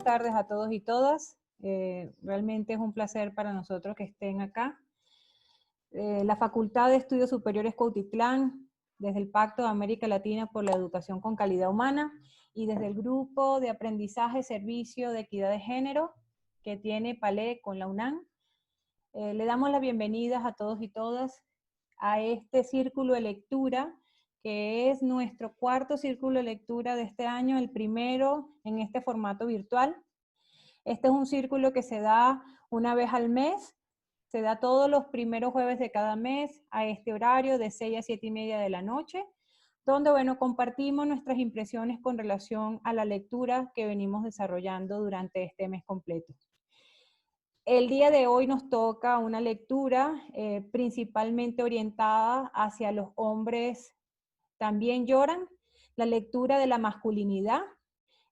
buenas tardes a todos y todas. Realmente es un placer para nosotros que estén acá. La Facultad de Estudios Superiores Cuautitlán, desde el Pacto de América Latina por la Educación con Calidad Humana y desde el Grupo de Aprendizaje, Servicio de Equidad de Género que tiene PALE con la UNAM, le damos las bienvenidas a todos y todas a este círculo de lectura, que es nuestro cuarto círculo de lectura de este año, el primero en este formato virtual. Este es un círculo que se da una vez al mes, se da todos los primeros jueves de cada mes a este horario de 6 a 7 y media de la noche, donde, bueno, compartimos nuestras impresiones con relación a la lectura que venimos desarrollando durante este mes completo. El día de hoy nos toca una lectura principalmente orientada hacia los hombres también lloran, la lectura de la masculinidad,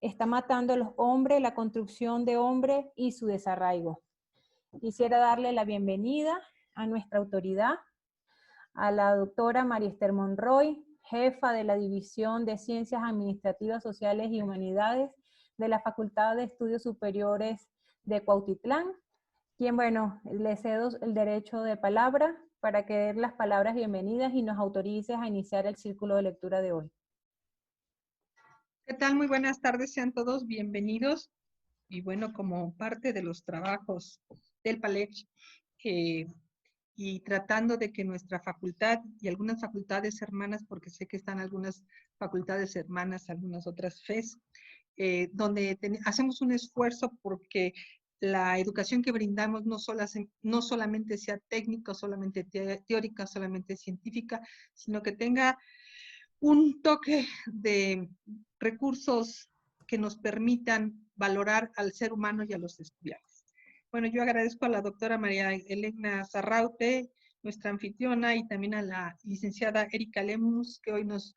está matando a los hombres, la construcción de hombre y su desarraigo. Quisiera darle la bienvenida a nuestra autoridad, a la doctora María Esther Monroy, jefa de la División de Ciencias Administrativas, Sociales y Humanidades de la Facultad de Estudios Superiores de Cuautitlán, quien, bueno, le cedo el derecho de palabra para que dé las palabras bienvenidas y nos autorices a iniciar el círculo de lectura de hoy. ¿Qué tal? Muy buenas tardes, sean todos bienvenidos. Y bueno, como parte de los trabajos del PALECH, y tratando de que nuestra facultad y algunas facultades hermanas, porque sé que están algunas facultades hermanas, algunas otras FES, donde hacemos un esfuerzo porque la educación que brindamos no solamente sea técnica, solamente teórica, solamente científica, sino que tenga un toque de recursos que nos permitan valorar al ser humano y a los estudiantes. Bueno, yo agradezco a la doctora María Elena Zarraute, nuestra anfitriona, y también a la licenciada Erika Lemus, que hoy nos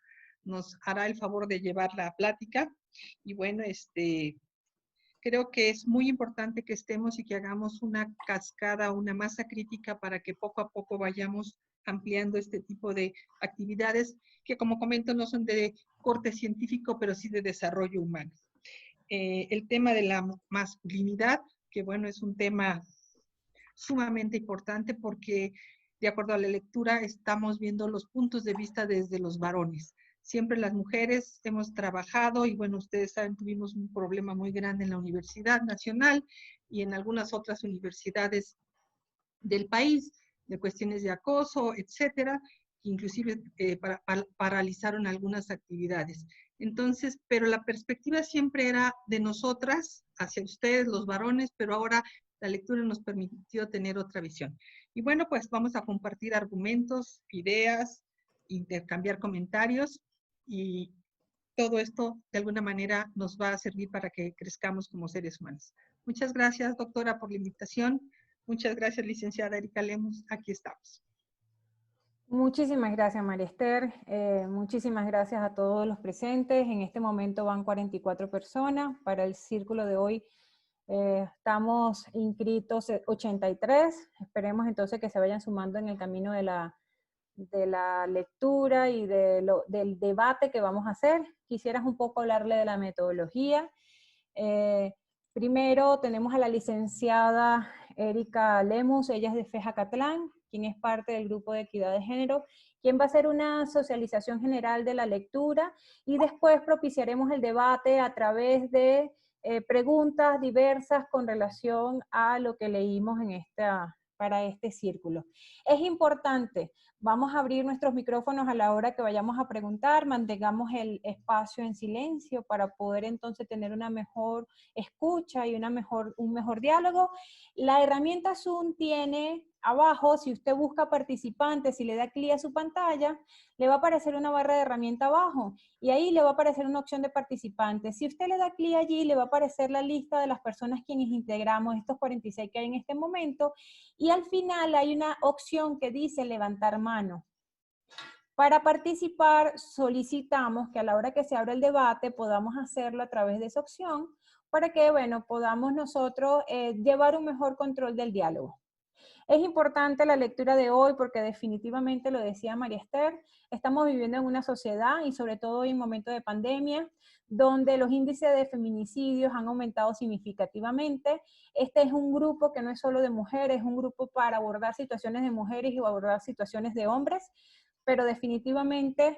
hará el favor de llevar la plática. Y bueno, creo que es muy importante que estemos y que hagamos una cascada, una masa crítica para que poco a poco vayamos ampliando este tipo de actividades que, como comento, no son de corte científico, pero sí de desarrollo humano. El tema de la masculinidad, que bueno, es un tema sumamente importante porque, de acuerdo a la lectura, estamos viendo los puntos de vista desde los varones. Siempre las mujeres hemos trabajado y bueno, ustedes saben, tuvimos un problema muy grande en la Universidad Nacional y en algunas otras universidades del país, de cuestiones de acoso, etcétera, que inclusive paralizaron algunas actividades. Entonces, pero la perspectiva siempre era de nosotras, hacia ustedes, los varones, pero ahora la lectura nos permitió tener otra visión. Y bueno, pues vamos a compartir argumentos, ideas, intercambiar comentarios y todo esto de alguna manera nos va a servir para que crezcamos como seres humanos. Muchas gracias, doctora, por la invitación. Muchas gracias, licenciada Erika Lemus. Aquí estamos. Muchísimas gracias, María Esther. Muchísimas gracias a todos los presentes. En este momento van 44 personas. Para el círculo de hoy estamos inscritos 83. Esperemos entonces que se vayan sumando en el camino de la lectura y del debate que vamos a hacer. Quisieras un poco hablarle de la metodología. Primero tenemos a la licenciada Erika Lemus, ella es de FEJACatlán, quien es parte del grupo de equidad de género, quien va a hacer una socialización general de la lectura y después propiciaremos el debate a través de preguntas diversas con relación a lo que leímos para este círculo. Es importante, vamos a abrir nuestros micrófonos a la hora que vayamos a preguntar, mantengamos el espacio en silencio para poder entonces tener una mejor escucha y un mejor diálogo. La herramienta Zoom tiene abajo, si usted busca participantes, si le da clic a su pantalla, le va a aparecer una barra de herramienta abajo y ahí le va a aparecer una opción de participantes. Si usted le da clic allí, le va a aparecer la lista de las personas quienes integramos estos 46 que hay en este momento y al final hay una opción que dice levantar mano. Para participar solicitamos que a la hora que se abra el debate podamos hacerlo a través de esa opción para que, bueno, podamos nosotros llevar un mejor control del diálogo. Es importante la lectura de hoy porque definitivamente, lo decía María Esther, estamos viviendo en una sociedad y sobre todo hoy en momento de pandemia, donde los índices de feminicidios han aumentado significativamente. Este es un grupo que no es solo de mujeres, es un grupo para abordar situaciones de mujeres y abordar situaciones de hombres, pero definitivamente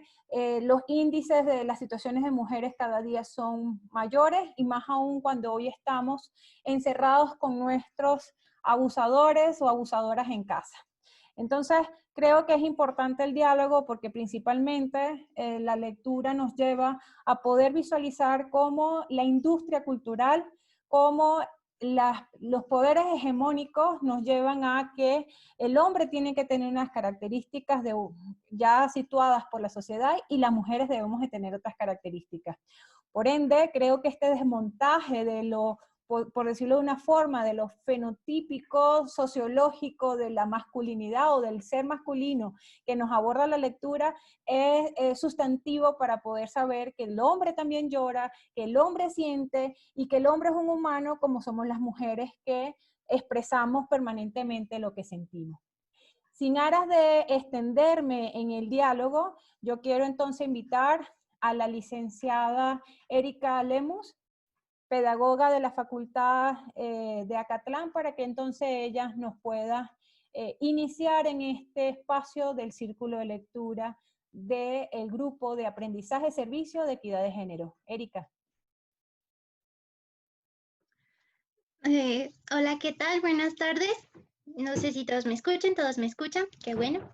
los índices de las situaciones de mujeres cada día son mayores y más aún cuando hoy estamos encerrados con nuestros abusadores o abusadoras en casa. Entonces, creo que es importante el diálogo porque principalmente la lectura nos lleva a poder visualizar cómo la industria cultural, cómo los poderes hegemónicos nos llevan a que el hombre tiene que tener unas características ya situadas por la sociedad y las mujeres debemos de tener otras características. Por ende, creo que este desmontaje de por decirlo de una forma, de lo fenotípico, sociológico de la masculinidad o del ser masculino que nos aborda la lectura es sustantivo para poder saber que el hombre también llora, que el hombre siente y que el hombre es un humano como somos las mujeres que expresamos permanentemente lo que sentimos. Sin aras de extenderme en el diálogo, yo quiero entonces invitar a la licenciada Erika Lemus, pedagoga de la Facultad de Acatlán, para que entonces ella nos pueda iniciar en este espacio del círculo de lectura del grupo de aprendizaje servicio de equidad de género. Erika. Hola, ¿qué tal? Buenas tardes. No sé si todos me escuchan, qué bueno.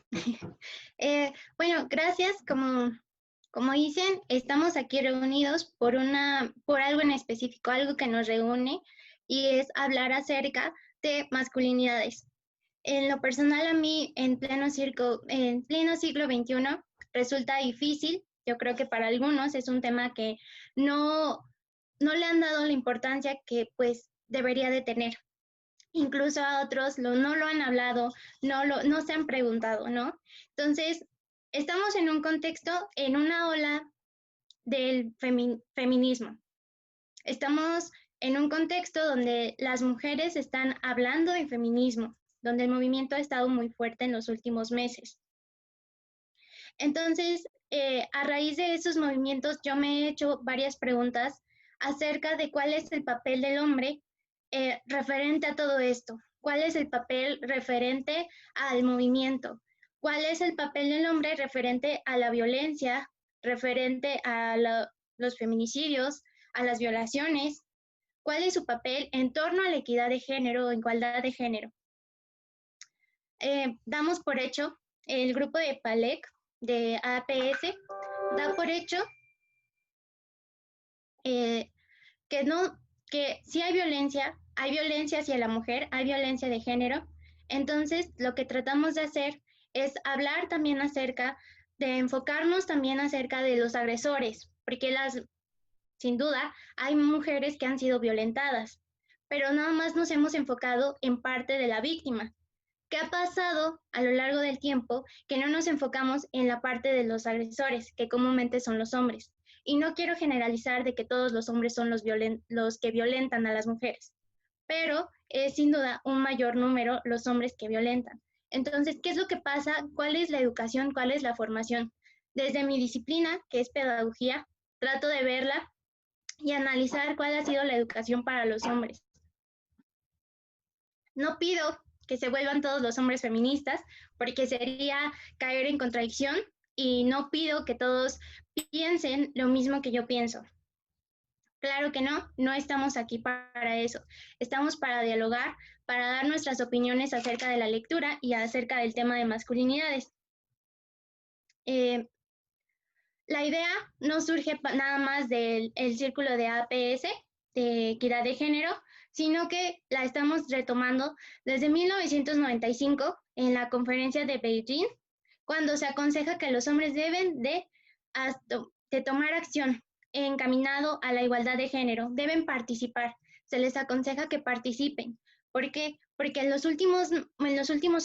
Bueno, gracias. Como dicen, estamos aquí reunidos por algo en específico, algo que nos reúne, y es hablar acerca de masculinidades. En lo personal, a mí, en pleno siglo XXI, resulta difícil. Yo creo que para algunos es un tema que no le han dado la importancia que pues debería de tener. Incluso a otros no lo han hablado, no se han preguntado, ¿no? Entonces, estamos en un contexto, en una ola del feminismo. Estamos en un contexto donde las mujeres están hablando de feminismo, donde el movimiento ha estado muy fuerte en los últimos meses. Entonces, a raíz de esos movimientos, yo me he hecho varias preguntas acerca de cuál es el papel del hombre referente a todo esto, cuál es el papel referente al movimiento, cuál es el papel del hombre referente a la violencia, referente a los feminicidios, a las violaciones, cuál es su papel en torno a la equidad de género o igualdad de género. Damos por hecho, el grupo de PALEC, de APS, da por hecho que si hay violencia hacia la mujer, hay violencia de género. Entonces, lo que tratamos de hacer es hablar también de enfocarnos también acerca de los agresores, porque sin duda, hay mujeres que han sido violentadas, pero nada más nos hemos enfocado en parte de la víctima. ¿Qué ha pasado a lo largo del tiempo? Que no nos enfocamos en la parte de los agresores, que comúnmente son los hombres. Y no quiero generalizar de que todos los hombres son los que violentan a las mujeres, pero es sin duda un mayor número los hombres que violentan. Entonces, ¿qué es lo que pasa? ¿Cuál es la educación? ¿Cuál es la formación? Desde mi disciplina, que es pedagogía, trato de verla y analizar cuál ha sido la educación para los hombres. No pido que se vuelvan todos los hombres feministas, porque sería caer en contradicción, y no pido que todos piensen lo mismo que yo pienso. Claro que no estamos aquí para eso. Estamos para dialogar, para dar nuestras opiniones acerca de la lectura y acerca del tema de masculinidades. La idea no surge nada más del círculo de APS, de equidad de género, sino que la estamos retomando desde 1995 en la conferencia de Beijing, cuando se aconseja que los hombres deben de tomar acción encaminado a la igualdad de género, deben participar, se les aconseja que participen. ¿Por qué? Porque en los últimos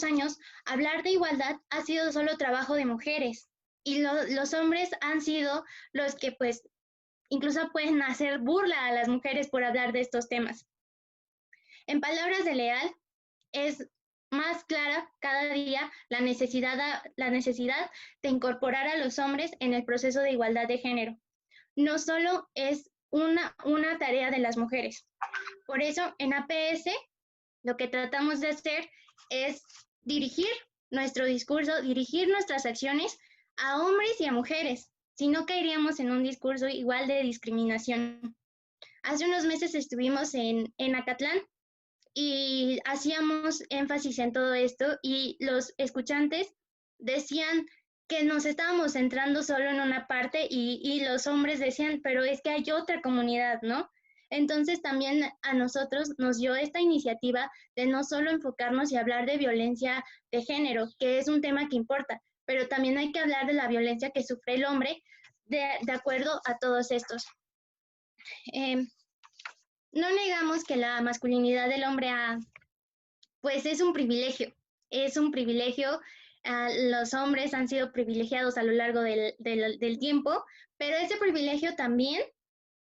años hablar de igualdad ha sido solo trabajo de mujeres, y los hombres han sido los que pues incluso pueden hacer burla a las mujeres por hablar de estos temas. En palabras de Leal, es más clara cada día la necesidad de incorporar a los hombres en el proceso de igualdad de género. No solo es una tarea de las mujeres. Por eso, en APS, lo que tratamos de hacer es dirigir nuestro discurso, dirigir nuestras acciones a hombres y a mujeres, si no caeríamos en un discurso igual de discriminación. Hace unos meses estuvimos en Acatlán y hacíamos énfasis en todo esto y los escuchantes decían que nos estábamos centrando solo en una parte y los hombres decían, pero es que hay otra comunidad, ¿no? Entonces también a nosotros nos dio esta iniciativa de no solo enfocarnos y hablar de violencia de género, que es un tema que importa, pero también hay que hablar de la violencia que sufre el hombre de acuerdo a todos estos. No negamos que la masculinidad del hombre pues es un privilegio, los hombres han sido privilegiados a lo largo del tiempo, pero ese privilegio también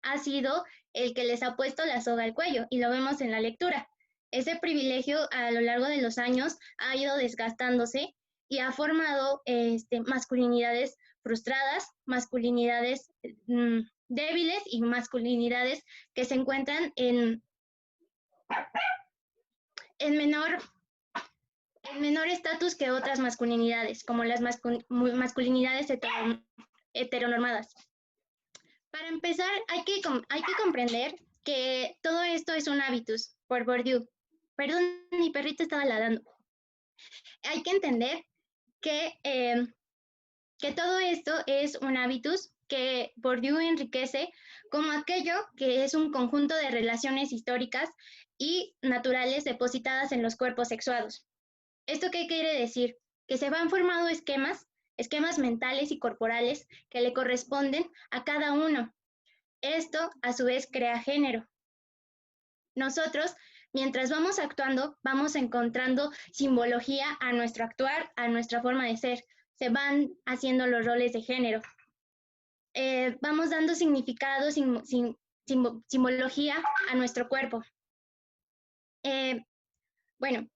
ha sido el que les ha puesto la soga al cuello, y lo vemos en la lectura. Ese privilegio a lo largo de los años ha ido desgastándose y ha formado masculinidades frustradas, masculinidades débiles y masculinidades que se encuentran en menor estatus que otras masculinidades, como las masculinidades heteronormadas. Para empezar, hay que comprender que todo esto es un hábitus por Bourdieu. Perdón, mi perrito estaba ladrando. Hay que entender que todo esto es un hábitus que Bourdieu enriquece como aquello que es un conjunto de relaciones históricas y naturales depositadas en los cuerpos sexuados. ¿Esto qué quiere decir? Que se van formando esquemas mentales y corporales que le corresponden a cada uno. Esto, a su vez, crea género. Nosotros, mientras vamos actuando, vamos encontrando simbología a nuestro actuar, a nuestra forma de ser. Se van haciendo los roles de género. Vamos dando significado, simbología a nuestro cuerpo. Bueno,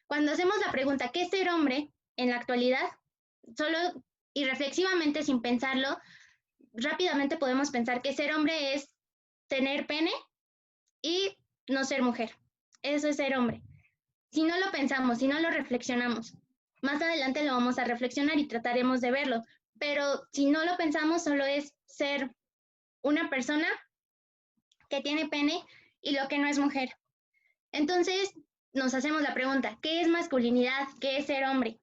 cuando hacemos la pregunta, ¿qué es ser hombre? En la actualidad, solo y reflexivamente, sin pensarlo, rápidamente podemos pensar que ser hombre es tener pene y no ser mujer. Eso es ser hombre. Si no lo pensamos, si no lo reflexionamos, más adelante lo vamos a reflexionar y trataremos de verlo. Pero si no lo pensamos, solo es ser una persona que tiene pene y lo que no es mujer. Entonces, nos hacemos la pregunta, ¿qué es masculinidad? ¿Qué es ser hombre?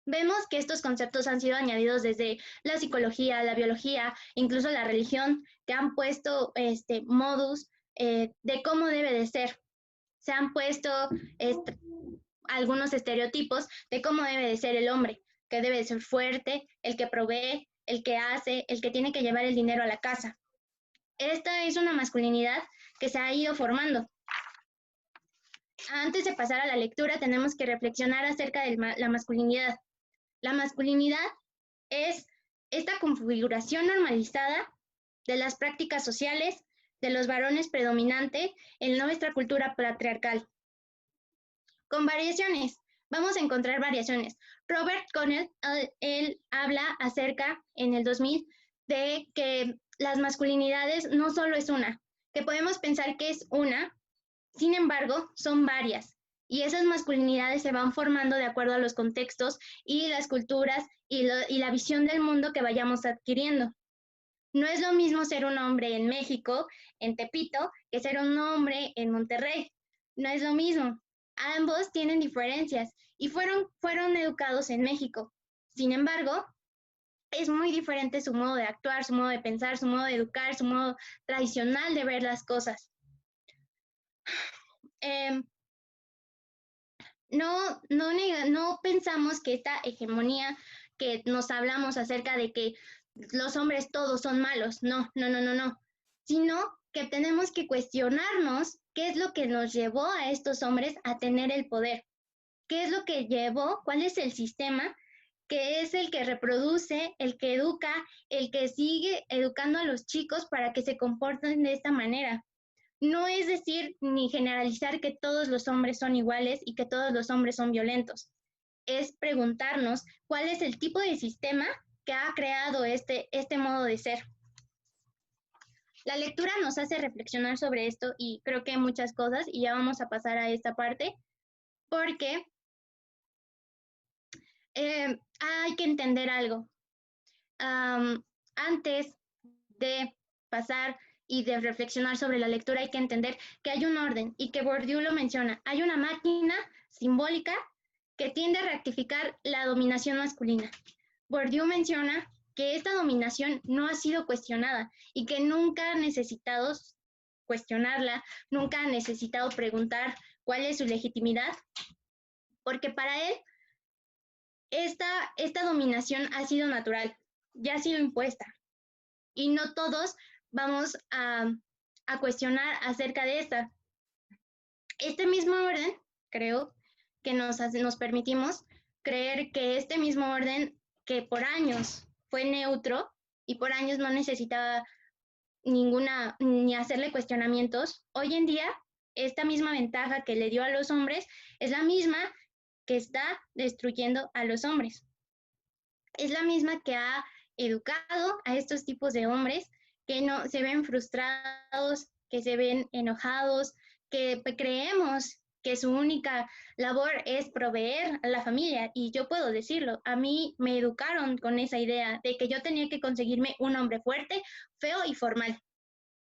Vemos que estos conceptos han sido añadidos desde la psicología, la biología, incluso la religión, que han puesto modus de cómo debe de ser. Se han puesto algunos estereotipos de cómo debe de ser el hombre, que debe de ser fuerte, el que provee, el que hace, el que tiene que llevar el dinero a la casa. Esta es una masculinidad que se ha ido formando. Antes de pasar a la lectura, tenemos que reflexionar acerca de la masculinidad. La masculinidad es esta configuración normalizada de las prácticas sociales de los varones predominante en nuestra cultura patriarcal. Con variaciones, vamos a encontrar variaciones. Robert Connell, él habla acerca, en el 2000, de que las masculinidades no solo es una, que podemos pensar que es una, sin embargo, son varias. Y esas masculinidades se van formando de acuerdo a los contextos y las culturas y la visión del mundo que vayamos adquiriendo. No es lo mismo ser un hombre en México, en Tepito, que ser un hombre en Monterrey. No es lo mismo. Ambos tienen diferencias y fueron educados en México. Sin embargo, es muy diferente su modo de actuar, su modo de pensar, su modo de educar, su modo tradicional de ver las cosas. No pensamos que esta hegemonía que nos hablamos acerca de que los hombres todos son malos, no, sino que tenemos que cuestionarnos qué es lo que nos llevó a estos hombres a tener el poder, qué es lo que llevó, cuál es el sistema que es el que reproduce, el que educa, el que sigue educando a los chicos para que se comporten de esta manera. no es decir ni generalizar que todos los hombres son iguales y que todos los hombres son violentos. Es preguntarnos cuál es el tipo de sistema que ha creado este modo de ser. La lectura nos hace reflexionar sobre esto y creo que hay muchas cosas, y ya vamos a pasar a esta parte, porque hay que entender algo. Antes de pasar y de reflexionar sobre la lectura, hay que entender que hay un orden, y que Bourdieu lo menciona. Hay una máquina simbólica que tiende a rectificar la dominación masculina. Bourdieu menciona que esta dominación no ha sido cuestionada y que nunca ha necesitado cuestionarla, nunca ha necesitado preguntar cuál es su legitimidad, porque para él esta dominación ha sido natural, ya ha sido impuesta, y no todos vamos a cuestionar acerca de esta. Este mismo orden, creo que nos permitimos creer que este mismo orden, que por años fue neutro y por años no necesitaba ni hacerle cuestionamientos, hoy en día esta misma ventaja que le dio a los hombres es la misma que está destruyendo a los hombres. Es la misma que ha educado a estos tipos de hombres que no se ven frustrados, que se ven enojados, que creemos que su única labor es proveer a la familia. Y yo puedo decirlo, a mí me educaron con esa idea de que yo tenía que conseguirme un hombre fuerte, feo y formal,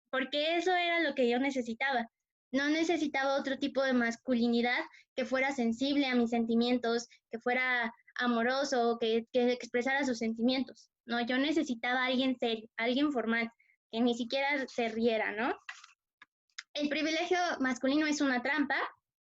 porque eso era lo que yo necesitaba. No necesitaba otro tipo de masculinidad que fuera sensible a mis sentimientos, que fuera amoroso, que expresara sus sentimientos. No, yo necesitaba a alguien serio, alguien formal, que ni siquiera se riera, ¿no? El privilegio masculino es una trampa,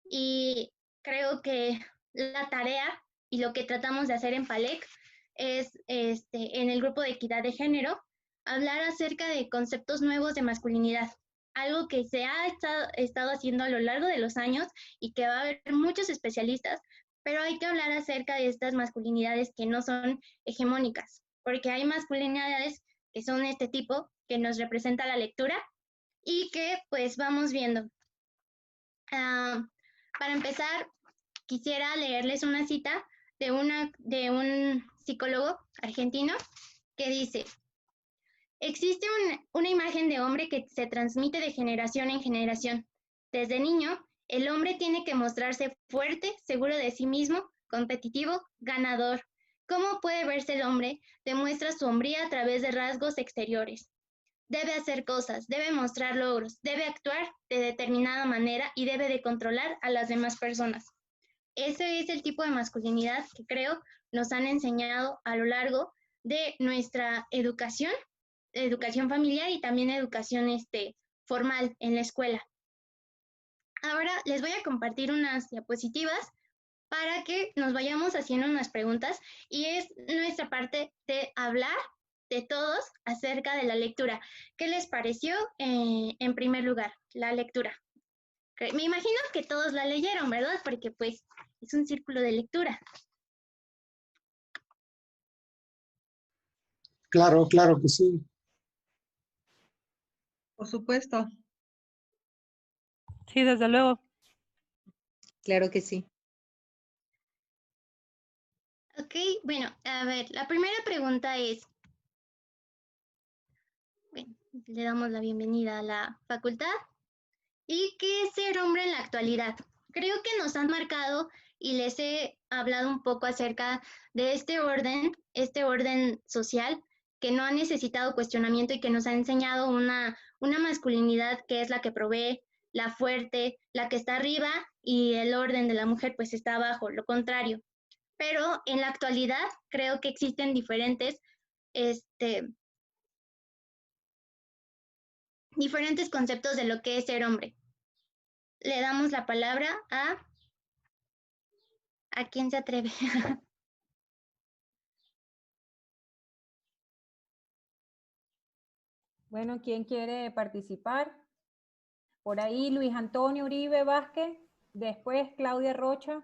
y creo que la tarea y lo que tratamos de hacer en PALEC es, en el grupo de equidad de género, hablar acerca de conceptos nuevos de masculinidad, algo que se ha estado haciendo a lo largo de los años y que va a haber muchos especialistas, pero hay que hablar acerca de estas masculinidades que no son hegemónicas, porque hay masculinidades que son este tipo, que nos representa la lectura y que pues vamos viendo. Para empezar, quisiera leerles una cita de un psicólogo argentino que dice: existe una imagen de hombre que se transmite de generación en generación. Desde niño, el hombre tiene que mostrarse fuerte, seguro de sí mismo, competitivo, ganador. ¿Cómo puede verse el hombre? Demuestra su hombría a través de rasgos exteriores. Debe hacer cosas, debe mostrar logros, debe actuar de determinada manera y debe de controlar a las demás personas. Ese es el tipo de masculinidad que creo nos han enseñado a lo largo de nuestra educación familiar y también educación formal en la escuela. Ahora les voy a compartir unas diapositivas para que nos vayamos haciendo unas preguntas, y es nuestra parte de hablar de todos acerca de la lectura. ¿Qué les pareció en primer lugar la lectura? Me imagino que todos la leyeron, ¿verdad? Porque pues es un círculo de lectura. Claro, claro que sí. Por supuesto. Sí, desde luego. Claro que sí. Ok, bueno, a ver, la primera pregunta es, bueno, le damos la bienvenida a la facultad. ¿Y qué es ser hombre en la actualidad? Creo que nos han marcado y les he hablado un poco acerca de este orden social que no ha necesitado cuestionamiento y que nos ha enseñado una masculinidad que es la que provee, la fuerte, la que está arriba, y el orden de la mujer pues está abajo, lo contrario. Pero en la actualidad creo que existen diferentes conceptos de lo que es ser hombre. Le damos la palabra a quién se atreve. Bueno, ¿quién quiere participar? Por ahí Luis Antonio Uribe Vázquez, después Claudia Rocha.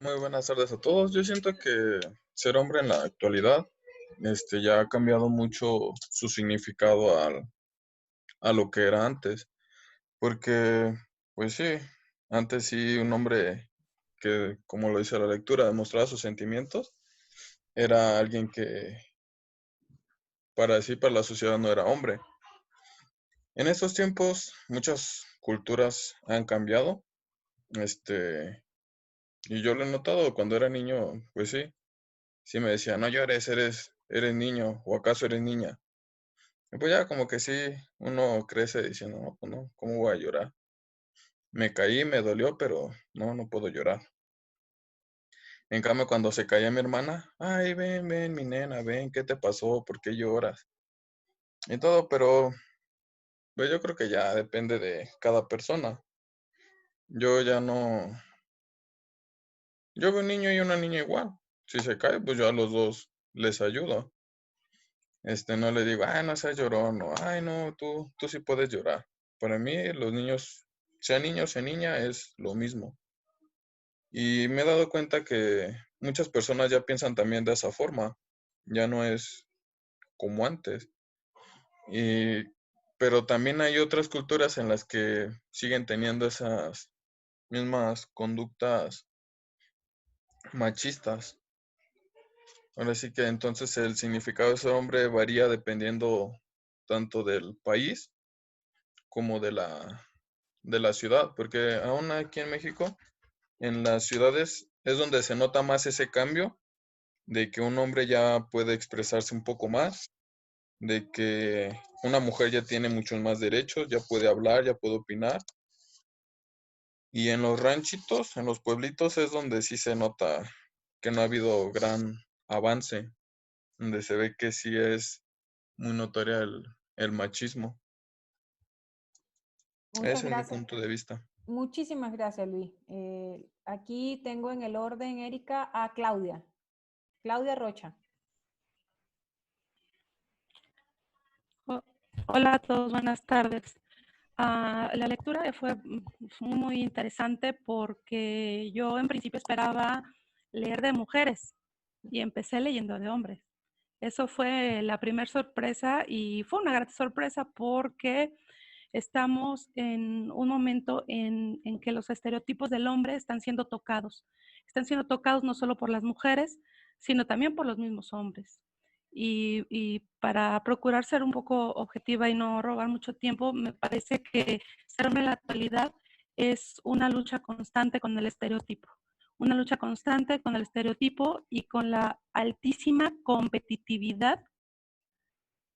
Muy buenas tardes a todos. Yo siento que ser hombre en la actualidad ya ha cambiado mucho su significado a lo que era antes. Porque, pues sí, antes sí un hombre que, como lo dice la lectura, demostraba sus sentimientos, era alguien que para la sociedad no era hombre. En estos tiempos muchas culturas han cambiado, y yo lo he notado cuando era niño, pues sí, sí me decía, no llores, eres niño, o acaso eres niña. Y pues ya como que sí, uno crece diciendo, no, pues no, ¿cómo voy a llorar? Me caí, me dolió, pero no puedo llorar. En cambio, cuando se caía mi hermana, ay, ven, mi nena, ven, ¿qué te pasó? ¿Por qué lloras? Y todo, pero pues yo creo que ya depende de cada persona. Yo ya no, yo veo un niño y una niña igual. Si se cae, pues yo a los dos les ayudo. No le digo, ay, no seas llorón, o ay, no, tú sí puedes llorar. Para mí, los niño, sea niña, es lo mismo. Y me he dado cuenta que muchas personas ya piensan también de esa forma. Ya no es como antes. Y, pero también hay otras culturas en las que siguen teniendo esas mismas conductas machistas. Ahora sí que entonces el significado de ser hombre varía dependiendo tanto del país como de la ciudad, porque aún aquí en México, en las ciudades es donde se nota más ese cambio de que un hombre ya puede expresarse un poco más, de que una mujer ya tiene muchos más derechos, ya puede hablar, ya puede opinar. Y en los ranchitos, en los pueblitos es donde sí se nota que no ha habido gran avance, donde se ve que sí es muy notoria el machismo. Muchas Ese es mi gracias. punto de vista. Muchísimas gracias, Luis. Aquí tengo en el orden, Erika, a Claudia. Claudia Rocha. Hola a todos, buenas tardes. La lectura fue muy interesante porque yo en principio esperaba leer de mujeres y empecé leyendo de hombres. Eso fue la primera sorpresa y fue una gran sorpresa porque estamos en un momento en que los estereotipos del hombre están siendo tocados. Están siendo tocados no solo por las mujeres, sino también por los mismos hombres. Y para procurar ser un poco objetiva y no robar mucho tiempo, me parece que ser hombre en la actualidad es una lucha constante con el estereotipo. Una lucha constante con el estereotipo y con la altísima competitividad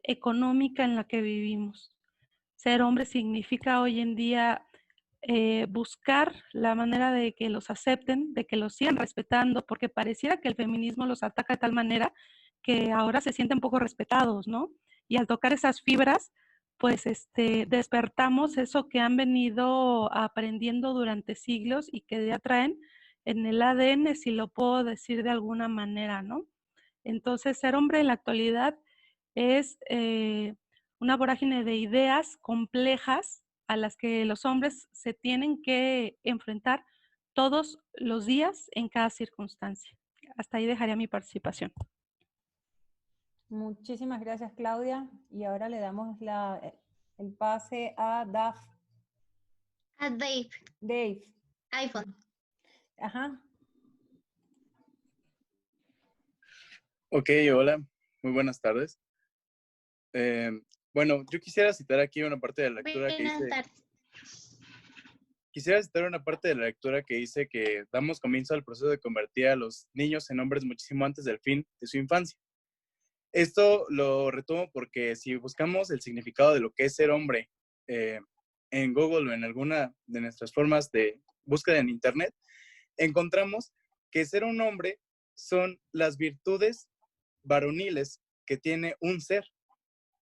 económica en la que vivimos. Ser hombre significa hoy en día buscar la manera de que los acepten, de que los sigan respetando, porque pareciera que el feminismo los ataca de tal manera que ahora se sienten poco respetados, ¿no? Y al tocar esas fibras, pues despertamos eso que han venido aprendiendo durante siglos y que ya traen en el ADN, si lo puedo decir de alguna manera, ¿no? Entonces, ser hombre en la actualidad es una vorágine de ideas complejas a las que los hombres se tienen que enfrentar todos los días en cada circunstancia. Hasta ahí dejaría mi participación. Muchísimas gracias, Claudia. Y ahora le damos el pase a A Dave, Dave. iPhone. Ajá. Ok, hola, muy buenas tardes. Bueno, yo quisiera citar aquí una parte de la lectura que Buenas dice... tardes. Quisiera citar una parte de la lectura que dice que damos comienzo al proceso de convertir a los niños en hombres muchísimo antes del fin de su infancia. Esto lo retomo porque si buscamos el significado de lo que es ser hombre en Google o en alguna de nuestras formas de búsqueda en Internet, encontramos que ser un hombre son las virtudes varoniles que tiene un ser.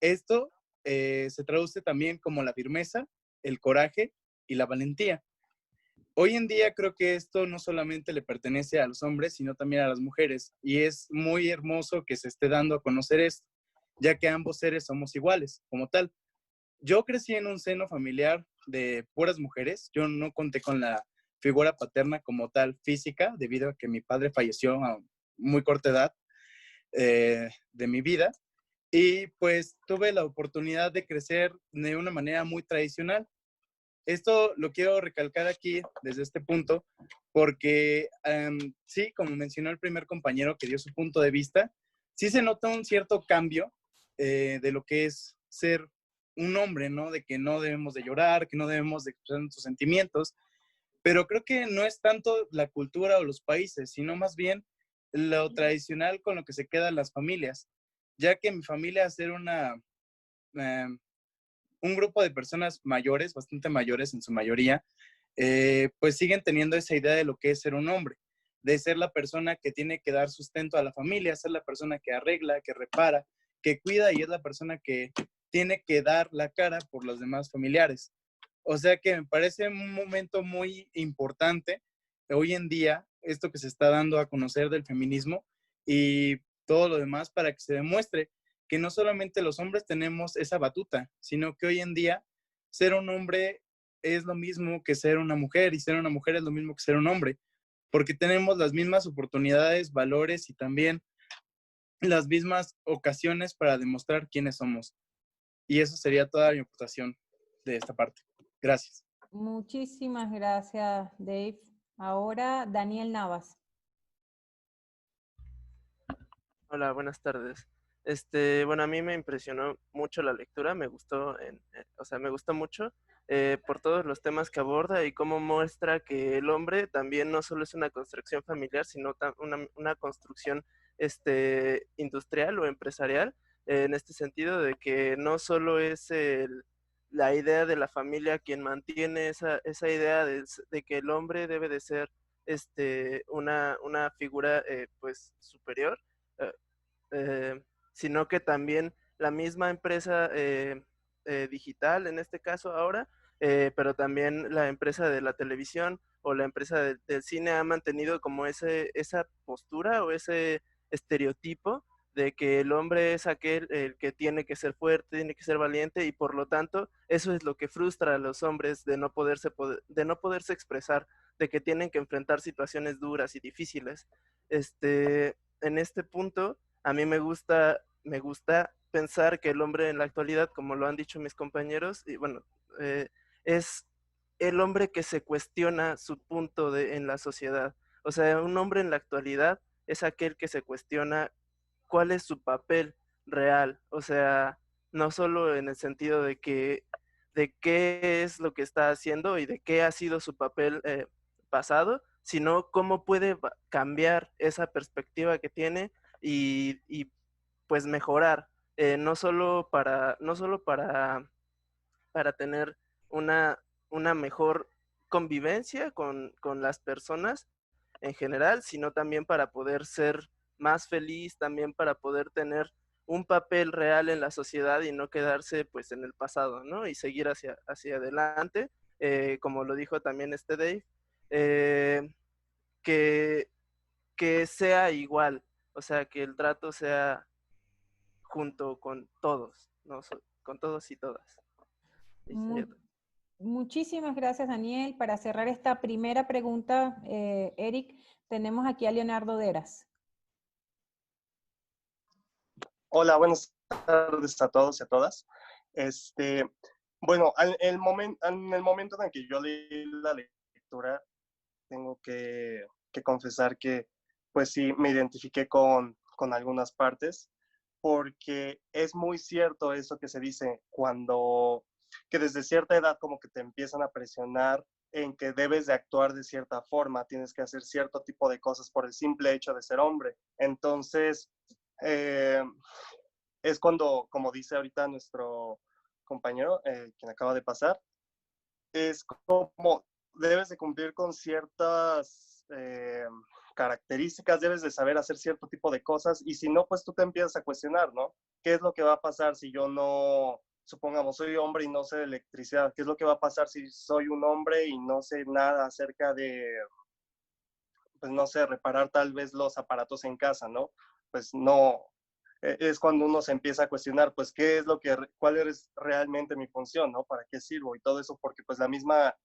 Esto se traduce también como la firmeza, el coraje y la valentía. Hoy en día creo que esto no solamente le pertenece a los hombres, sino también a las mujeres. Y es muy hermoso que se esté dando a conocer esto, ya que ambos seres somos iguales, como tal. Yo crecí en un seno familiar de puras mujeres. Yo no conté con la figura paterna como tal física, debido a que mi padre falleció a muy corta edad de mi vida. y pues tuve la oportunidad de crecer de una manera muy tradicional. Esto lo quiero recalcar aquí desde este punto porque sí, como mencionó el primer compañero que dio su punto de vista, sí se nota un cierto cambio de lo que es ser un hombre, ¿no? De que no debemos de llorar, que no debemos de expresar nuestros sentimientos, pero creo que no es tanto la cultura o los países, sino más bien lo tradicional con lo que se quedan las familias, ya que mi familia, hacer eh, un grupo de personas mayores, bastante mayores en su mayoría, pues siguen teniendo esa idea de lo que es ser un hombre, de ser la persona que tiene que dar sustento a la familia, ser la persona que arregla, que repara, que cuida y es la persona que tiene que dar la cara por los demás familiares. O sea que me parece un momento muy importante hoy en día, esto que se está dando a conocer del feminismo y todo lo demás para que se demuestre que no solamente los hombres tenemos esa batuta, sino que hoy en día ser un hombre es lo mismo que ser una mujer y ser una mujer es lo mismo que ser un hombre, porque tenemos las mismas oportunidades, valores y también las mismas ocasiones para demostrar quiénes somos. Y eso sería toda mi aportación de esta parte. Gracias. Muchísimas gracias, Dave. Ahora, Daniel Navas. Hola, buenas tardes. Bueno, a mí me impresionó mucho la lectura, me gustó, o sea, me gustó mucho por todos los temas que aborda y cómo muestra que el hombre también no solo es una construcción familiar, sino una construcción industrial o empresarial, en este sentido de que no solo es la idea de la familia quien mantiene esa idea de que el hombre debe de ser una figura pues superior, eh, sino que también la misma empresa digital, en este caso ahora, pero también la empresa de la televisión o la empresa del cine ha mantenido como esa postura o ese estereotipo de que el hombre es aquel el que tiene que ser fuerte, tiene que ser valiente y por lo tanto eso es lo que frustra a los hombres de no poderse expresar, de que tienen que enfrentar situaciones duras y difíciles. En este punto a mí me gusta pensar que el hombre en la actualidad, como lo han dicho mis compañeros, y bueno, es el hombre que se cuestiona su punto en la sociedad. O sea, un hombre en la actualidad es aquel que se cuestiona cuál es su papel real. O sea, no solo en el sentido de qué es lo que está haciendo y de qué ha sido su papel pasado, sino cómo puede cambiar esa perspectiva que tiene y pues mejorar, no solo para tener una, una mejor convivencia con las personas en general, sino también para poder ser más feliz, también para poder tener un papel real en la sociedad y no quedarse pues en el pasado, ¿no? Y seguir hacia adelante, como lo dijo también Dave, eh, que, que sea igual, o sea, que el trato sea junto con todos, ¿no? Con todos y todas. Muchísimas gracias, Daniel. Para cerrar esta primera pregunta, Eric, tenemos aquí a Leonardo Deras. Hola, buenas tardes a todos y a todas. Bueno, en el momento en el que yo leí la lectura, tengo que confesar que, pues sí, me identifiqué con algunas partes, porque es muy cierto eso que se dice que desde cierta edad como que te empiezan a presionar en que debes de actuar de cierta forma, tienes que hacer cierto tipo de cosas por el simple hecho de ser hombre. Entonces, es cuando, como dice ahorita nuestro compañero, quien acaba de pasar, es como debes de cumplir con ciertas características, debes de saber hacer cierto tipo de cosas y si no, pues tú te empiezas a cuestionar, ¿no? ¿Qué es lo que va a pasar si yo no, supongamos, soy hombre y no sé de electricidad? ¿Qué es lo que va a pasar si soy un hombre y no sé nada acerca de, pues no sé, reparar tal vez los aparatos en casa, ¿no? Pues no, es cuando uno se empieza a cuestionar, pues, cuál es realmente mi función, ¿no? ¿Para qué sirvo? Y todo eso, porque pues la misma,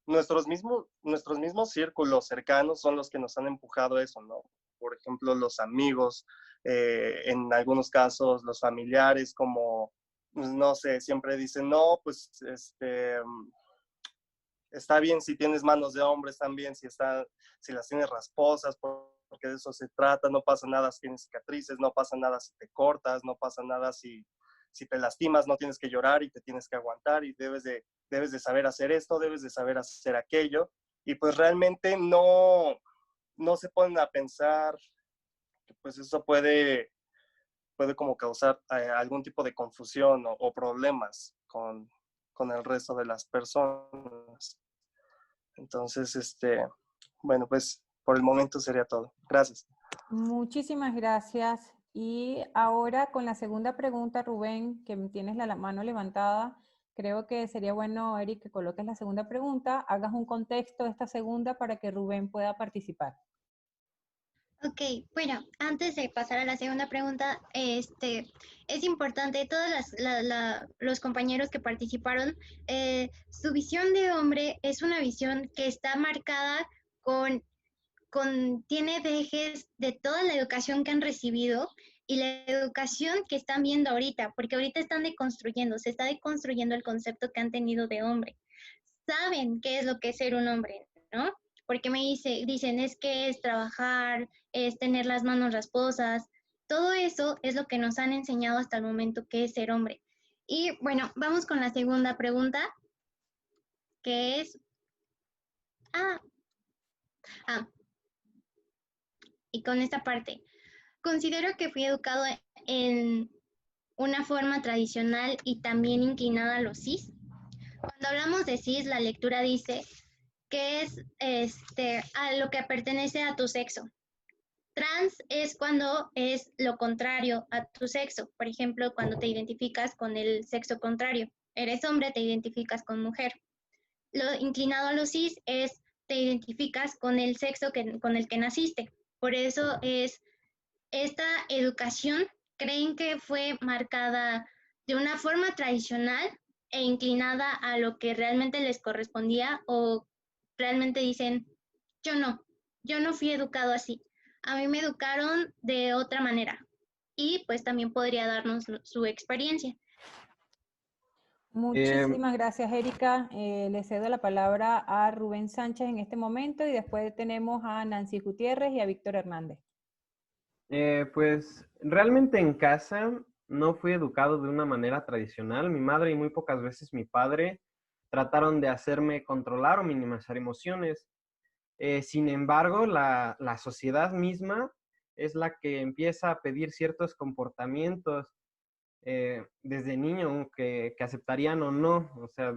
nuestros mismos círculos cercanos son los que nos han empujado a eso, ¿no? Por ejemplo, los amigos, En algunos casos los familiares como, pues, no sé, siempre dicen, no, pues está bien si tienes manos de hombre, están bien si las tienes rasposas, porque de eso se trata, no pasa nada si tienes cicatrices, no pasa nada si te cortas, no pasa nada si te lastimas, no tienes que llorar y te tienes que aguantar y debes de saber hacer esto, debes de saber hacer aquello. Y pues realmente no se ponen a pensar que pues eso puede como causar algún tipo de confusión o problemas con el resto de las personas. Entonces, bueno, pues por el momento sería todo. Gracias. Muchísimas gracias. Y ahora con la segunda pregunta, Rubén, que tienes la mano levantada, creo que sería bueno, Eric, que coloques la segunda pregunta, hagas un contexto de esta segunda para que Rubén pueda participar. Ok, bueno, antes de pasar a la segunda pregunta, es importante, todos los compañeros que participaron, su visión de hombre es una visión que está marcada tiene dejes de toda la educación que han recibido y la educación que están viendo ahorita, porque ahorita se está deconstruyendo el concepto que han tenido de hombre. Saben qué es lo que es ser un hombre, ¿no? Porque dicen, es que es trabajar, es tener las manos rasposas. Todo eso es lo que nos han enseñado hasta el momento que es ser hombre. Y bueno, vamos con la segunda pregunta, que es... y con esta parte, considero que fui educado en una forma tradicional y también inclinada a los cis. Cuando hablamos de cis, la lectura dice que es a lo que pertenece a tu sexo. Trans es cuando es lo contrario a tu sexo. Por ejemplo, cuando te identificas con el sexo contrario. Eres hombre, te identificas con mujer. Lo inclinado a los cis es te identificas con el sexo con el que naciste. Por eso esta educación creen que fue marcada de una forma tradicional e inclinada a lo que realmente les correspondía, o realmente dicen, yo no fui educado así. A mí me educaron de otra manera. Y pues también podría darnos su experiencia. Muchísimas gracias, Erika. Le cedo la palabra a Rubén Sánchez en este momento y después tenemos a Nancy Gutiérrez y a Víctor Hernández. Pues realmente en casa no fui educado de una manera tradicional. Mi madre y muy pocas veces mi padre trataron de hacerme controlar o minimizar emociones. Sin embargo, la sociedad misma es la que empieza a pedir ciertos comportamientos desde niño que aceptarían o no. O sea,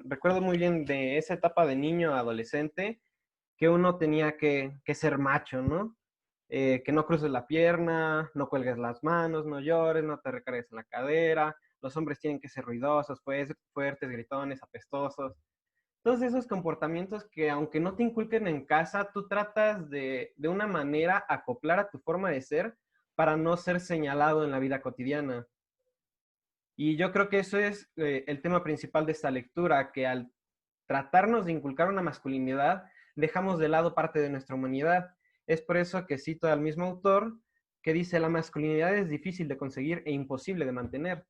recuerdo muy bien de esa etapa de niño a adolescente que uno tenía que ser macho, ¿no? Que no cruces la pierna, no cuelgues las manos, no llores, no te recargues en la cadera, los hombres tienen que ser ruidosos, fuertes, gritones, apestosos. Todos esos comportamientos que aunque no te inculquen en casa, tú tratas de una manera acoplar a tu forma de ser para no ser señalado en la vida cotidiana. Y yo creo que eso es el tema principal de esta lectura, que al tratarnos de inculcar una masculinidad, dejamos de lado parte de nuestra humanidad. Es por eso que cito al mismo autor que dice, la masculinidad es difícil de conseguir e imposible de mantener.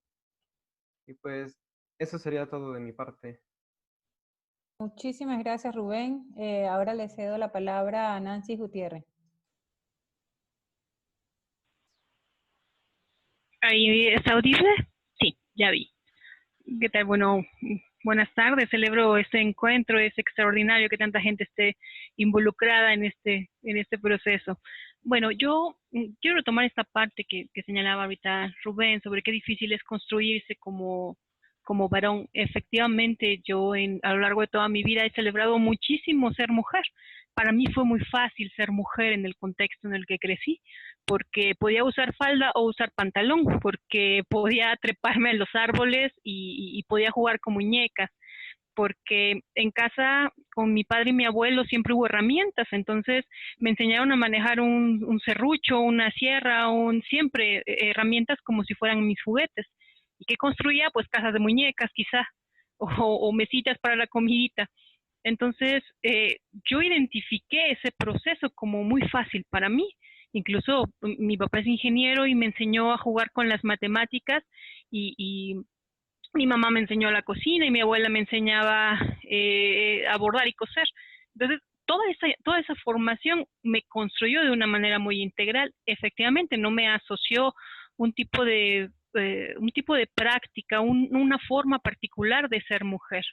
Y pues eso sería todo de mi parte. Muchísimas gracias, Rubén. Ahora le cedo la palabra a Nancy Gutiérrez. ¿Ahí está audible? Sí, ya vi. ¿Qué tal? Bueno, buenas tardes. Celebro este encuentro. Es extraordinario que tanta gente esté involucrada en este proceso. Bueno, yo quiero retomar esta parte que señalaba ahorita Rubén sobre qué difícil es construirse como varón. Efectivamente, yo a lo largo de toda mi vida he celebrado muchísimo ser mujer. Para mí fue muy fácil ser mujer en el contexto en el que crecí, porque podía usar falda o usar pantalón, porque podía treparme en los árboles y podía jugar con muñecas, porque en casa con mi padre y mi abuelo siempre hubo herramientas, entonces me enseñaron a manejar un serrucho, una sierra, siempre herramientas como si fueran mis juguetes. ¿Y qué construía? Pues casas de muñecas quizá, o mesitas para la comidita. Entonces yo identifiqué ese proceso como muy fácil para mí Incluso mi papá es ingeniero y me enseñó a jugar con las matemáticas y mi mamá me enseñó la cocina y mi abuela me enseñaba a bordar y coser. Entonces, toda esa formación me construyó de una manera muy integral. Efectivamente, no me asoció un tipo de práctica, una forma particular de ser mujer.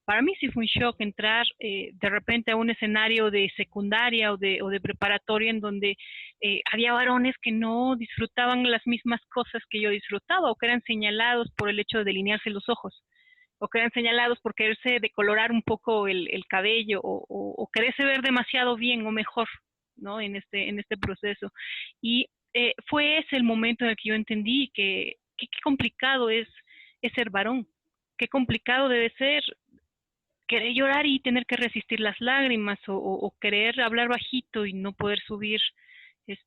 Para mí sí fue un shock entrar de repente a un escenario de secundaria o de preparatoria en donde había varones que no disfrutaban las mismas cosas que yo disfrutaba o que eran señalados por el hecho de delinearse los ojos o que eran señalados por quererse decolorar un poco el cabello o quererse ver demasiado bien o mejor, ¿no? En este proceso. Y fue ese el momento en el que yo entendí que qué complicado es ser varón, qué complicado debe ser querer llorar y tener que resistir las lágrimas o querer hablar bajito y no poder subir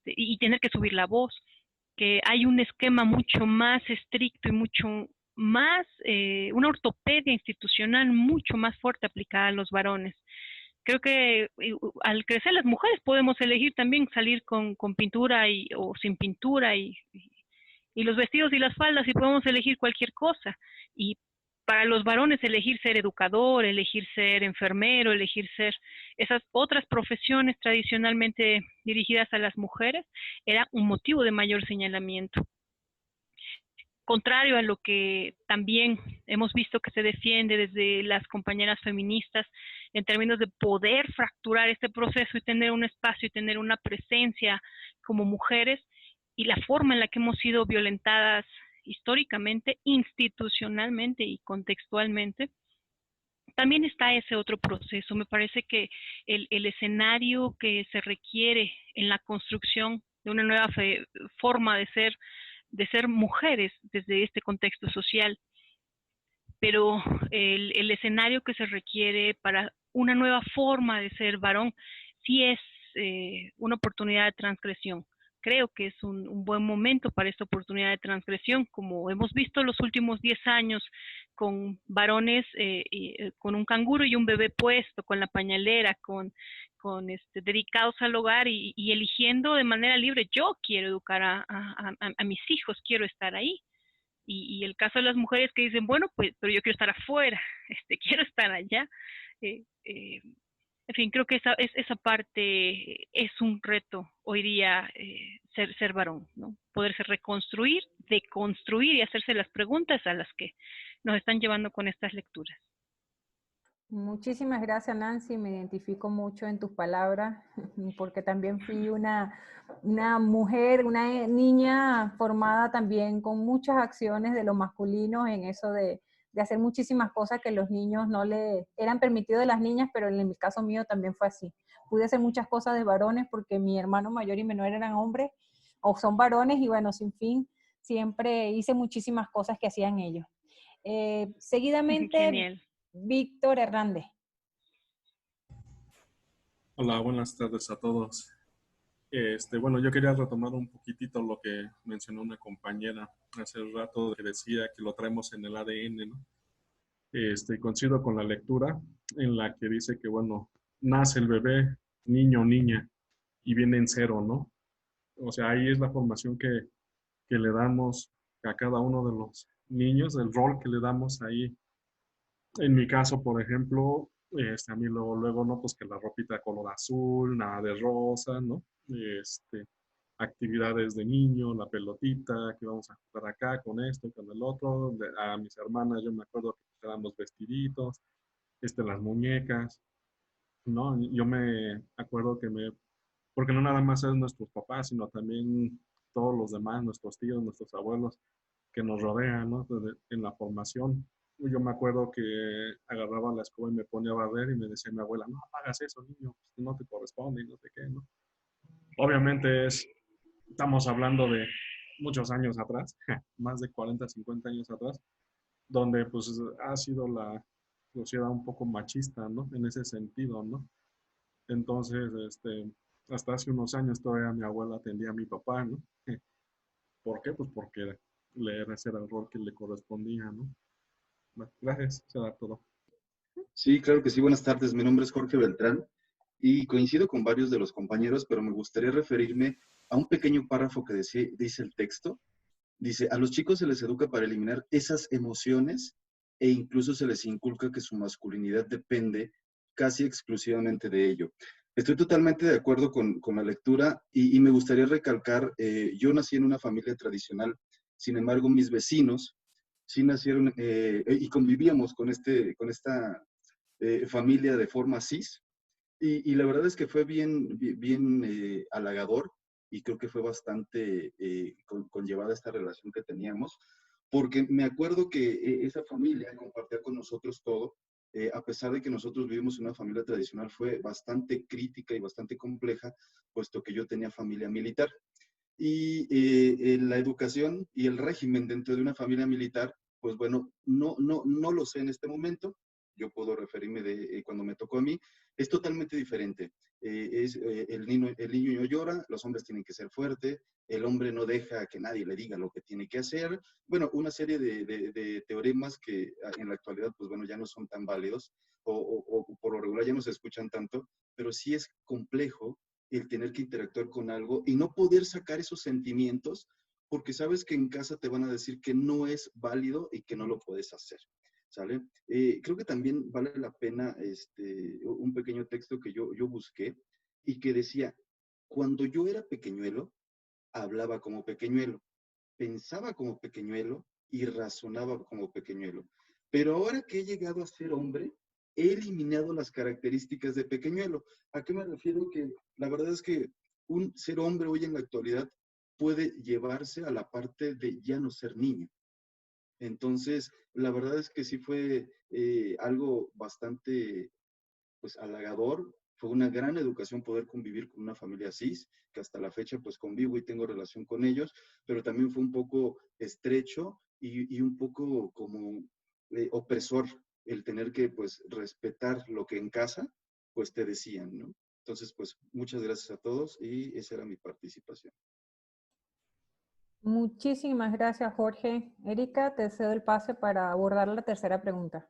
y tener que subir la voz, que hay un esquema mucho más estricto y mucho más, una ortopedia institucional mucho más fuerte aplicada a los varones. Creo que al crecer las mujeres podemos elegir también salir con pintura o sin pintura y los vestidos y las faldas y podemos elegir cualquier cosa. Y para los varones elegir ser educador, elegir ser enfermero, elegir ser esas otras profesiones tradicionalmente dirigidas a las mujeres, era un motivo de mayor señalamiento. Contrario a lo que también hemos visto que se defiende desde las compañeras feministas en términos de poder fracturar este proceso y tener un espacio y tener una presencia como mujeres, y la forma en la que hemos sido violentadas históricamente, institucionalmente y contextualmente, también está ese otro proceso. Me parece que el escenario que se requiere en la construcción de una nueva forma de ser mujeres desde este contexto social, pero el escenario que se requiere para una nueva forma de ser varón sí es una oportunidad de transgresión. Creo que es un buen momento para esta oportunidad de transgresión, como hemos visto los últimos 10 años con varones, con un canguro y un bebé puesto, con la pañalera, dedicados al hogar y eligiendo de manera libre. Yo quiero educar a mis hijos, quiero estar ahí. Y el caso de las mujeres que dicen, bueno, pues, pero yo quiero estar afuera, quiero estar allá. En fin, creo que esa parte es un reto hoy día, ser varón, ¿no? Poderse reconstruir, deconstruir y hacerse las preguntas a las que nos están llevando con estas lecturas. Muchísimas gracias, Nancy. Me identifico mucho en tus palabras, porque también fui una mujer, una niña formada también con muchas acciones de lo masculino en eso de hacer muchísimas cosas que los niños no le eran permitidos de las niñas, pero en el caso mío también fue así. Pude hacer muchas cosas de varones porque mi hermano mayor y menor eran hombres o son varones y bueno, sin fin, siempre hice muchísimas cosas que hacían ellos. Seguidamente, Genial. Víctor Hernández. Hola, buenas tardes a todos. Bueno, yo quería retomar un poquitito lo que mencionó una compañera hace rato, que decía que lo traemos en el ADN, ¿no? Coincido con la lectura en la que dice que, bueno, nace el bebé, niño o niña, y viene en cero, ¿no? O sea, ahí es la formación que le damos a cada uno de los niños, el rol que le damos ahí. En mi caso, por ejemplo, a mí luego, ¿no? Pues que la ropita color azul, nada de rosa, ¿no? Actividades de niño, la pelotita, que vamos a jugar acá con esto, con el otro. A mis hermanas, yo me acuerdo que eran los vestiditos, las muñecas, ¿no? Yo me acuerdo porque no nada más es nuestros papás, sino también todos los demás, nuestros tíos, nuestros abuelos que nos rodean, ¿no? En la formación. Yo me acuerdo que agarraba la escoba y me ponía a barrer y me decía mi abuela, no hagas eso, niño, no te corresponde y no sé qué, ¿no? Obviamente estamos hablando de muchos años atrás, más de 40, 50 años atrás, donde pues ha sido la sociedad un poco machista, ¿no? En ese sentido, ¿no? Entonces, hasta hace unos años todavía mi abuela atendía a mi papá, ¿no? ¿Por qué? Pues porque ese era el rol que le correspondía, ¿no? Bueno, gracias, será todo. Sí, claro que sí. Buenas tardes. Mi nombre es Jorge Beltrán. Y coincido con varios de los compañeros, pero me gustaría referirme a un pequeño párrafo que dice el texto. Dice, a los chicos se les educa para eliminar esas emociones e incluso se les inculca que su masculinidad depende casi exclusivamente de ello. Estoy totalmente de acuerdo con la lectura y me gustaría recalcar, yo nací en una familia tradicional, sin embargo mis vecinos sí nacieron y convivíamos con esta familia de forma cis y la verdad es que fue bien halagador y creo que fue bastante conllevada esta relación que teníamos, porque me acuerdo que esa familia compartía con nosotros todo, a pesar de que nosotros vivimos en una familia tradicional, fue bastante crítica y bastante compleja, puesto que yo tenía familia militar. Y la educación y el régimen dentro de una familia militar, pues bueno, no lo sé en este momento. Yo puedo referirme de cuando me tocó a mí. Es totalmente diferente. El niño llora, los hombres tienen que ser fuertes, el hombre no deja que nadie le diga lo que tiene que hacer. Bueno, una serie de teoremas que en la actualidad, pues bueno, ya no son tan válidos o por lo regular ya no se escuchan tanto, pero sí es complejo el tener que interactuar con algo y no poder sacar esos sentimientos porque sabes que en casa te van a decir que no es válido y que no lo puedes hacer, ¿sale? Creo que también vale la pena un pequeño texto que yo busqué y que decía, cuando yo era pequeñuelo, hablaba como pequeñuelo, pensaba como pequeñuelo y razonaba como pequeñuelo. Pero ahora que he llegado a ser hombre, he eliminado las características de pequeñuelo. ¿A qué me refiero? Que la verdad es que un ser hombre hoy en la actualidad puede llevarse a la parte de ya no ser niño. Entonces, la verdad es que sí fue algo bastante pues halagador. Fue una gran educación poder convivir con una familia cis, que hasta la fecha pues convivo y tengo relación con ellos, pero también fue un poco estrecho y un poco como opresor el tener que pues respetar lo que en casa pues te decían, ¿no? Entonces pues muchas gracias a todos y esa era mi participación. Muchísimas gracias, Jorge. Erika, te cedo el pase para abordar la tercera pregunta.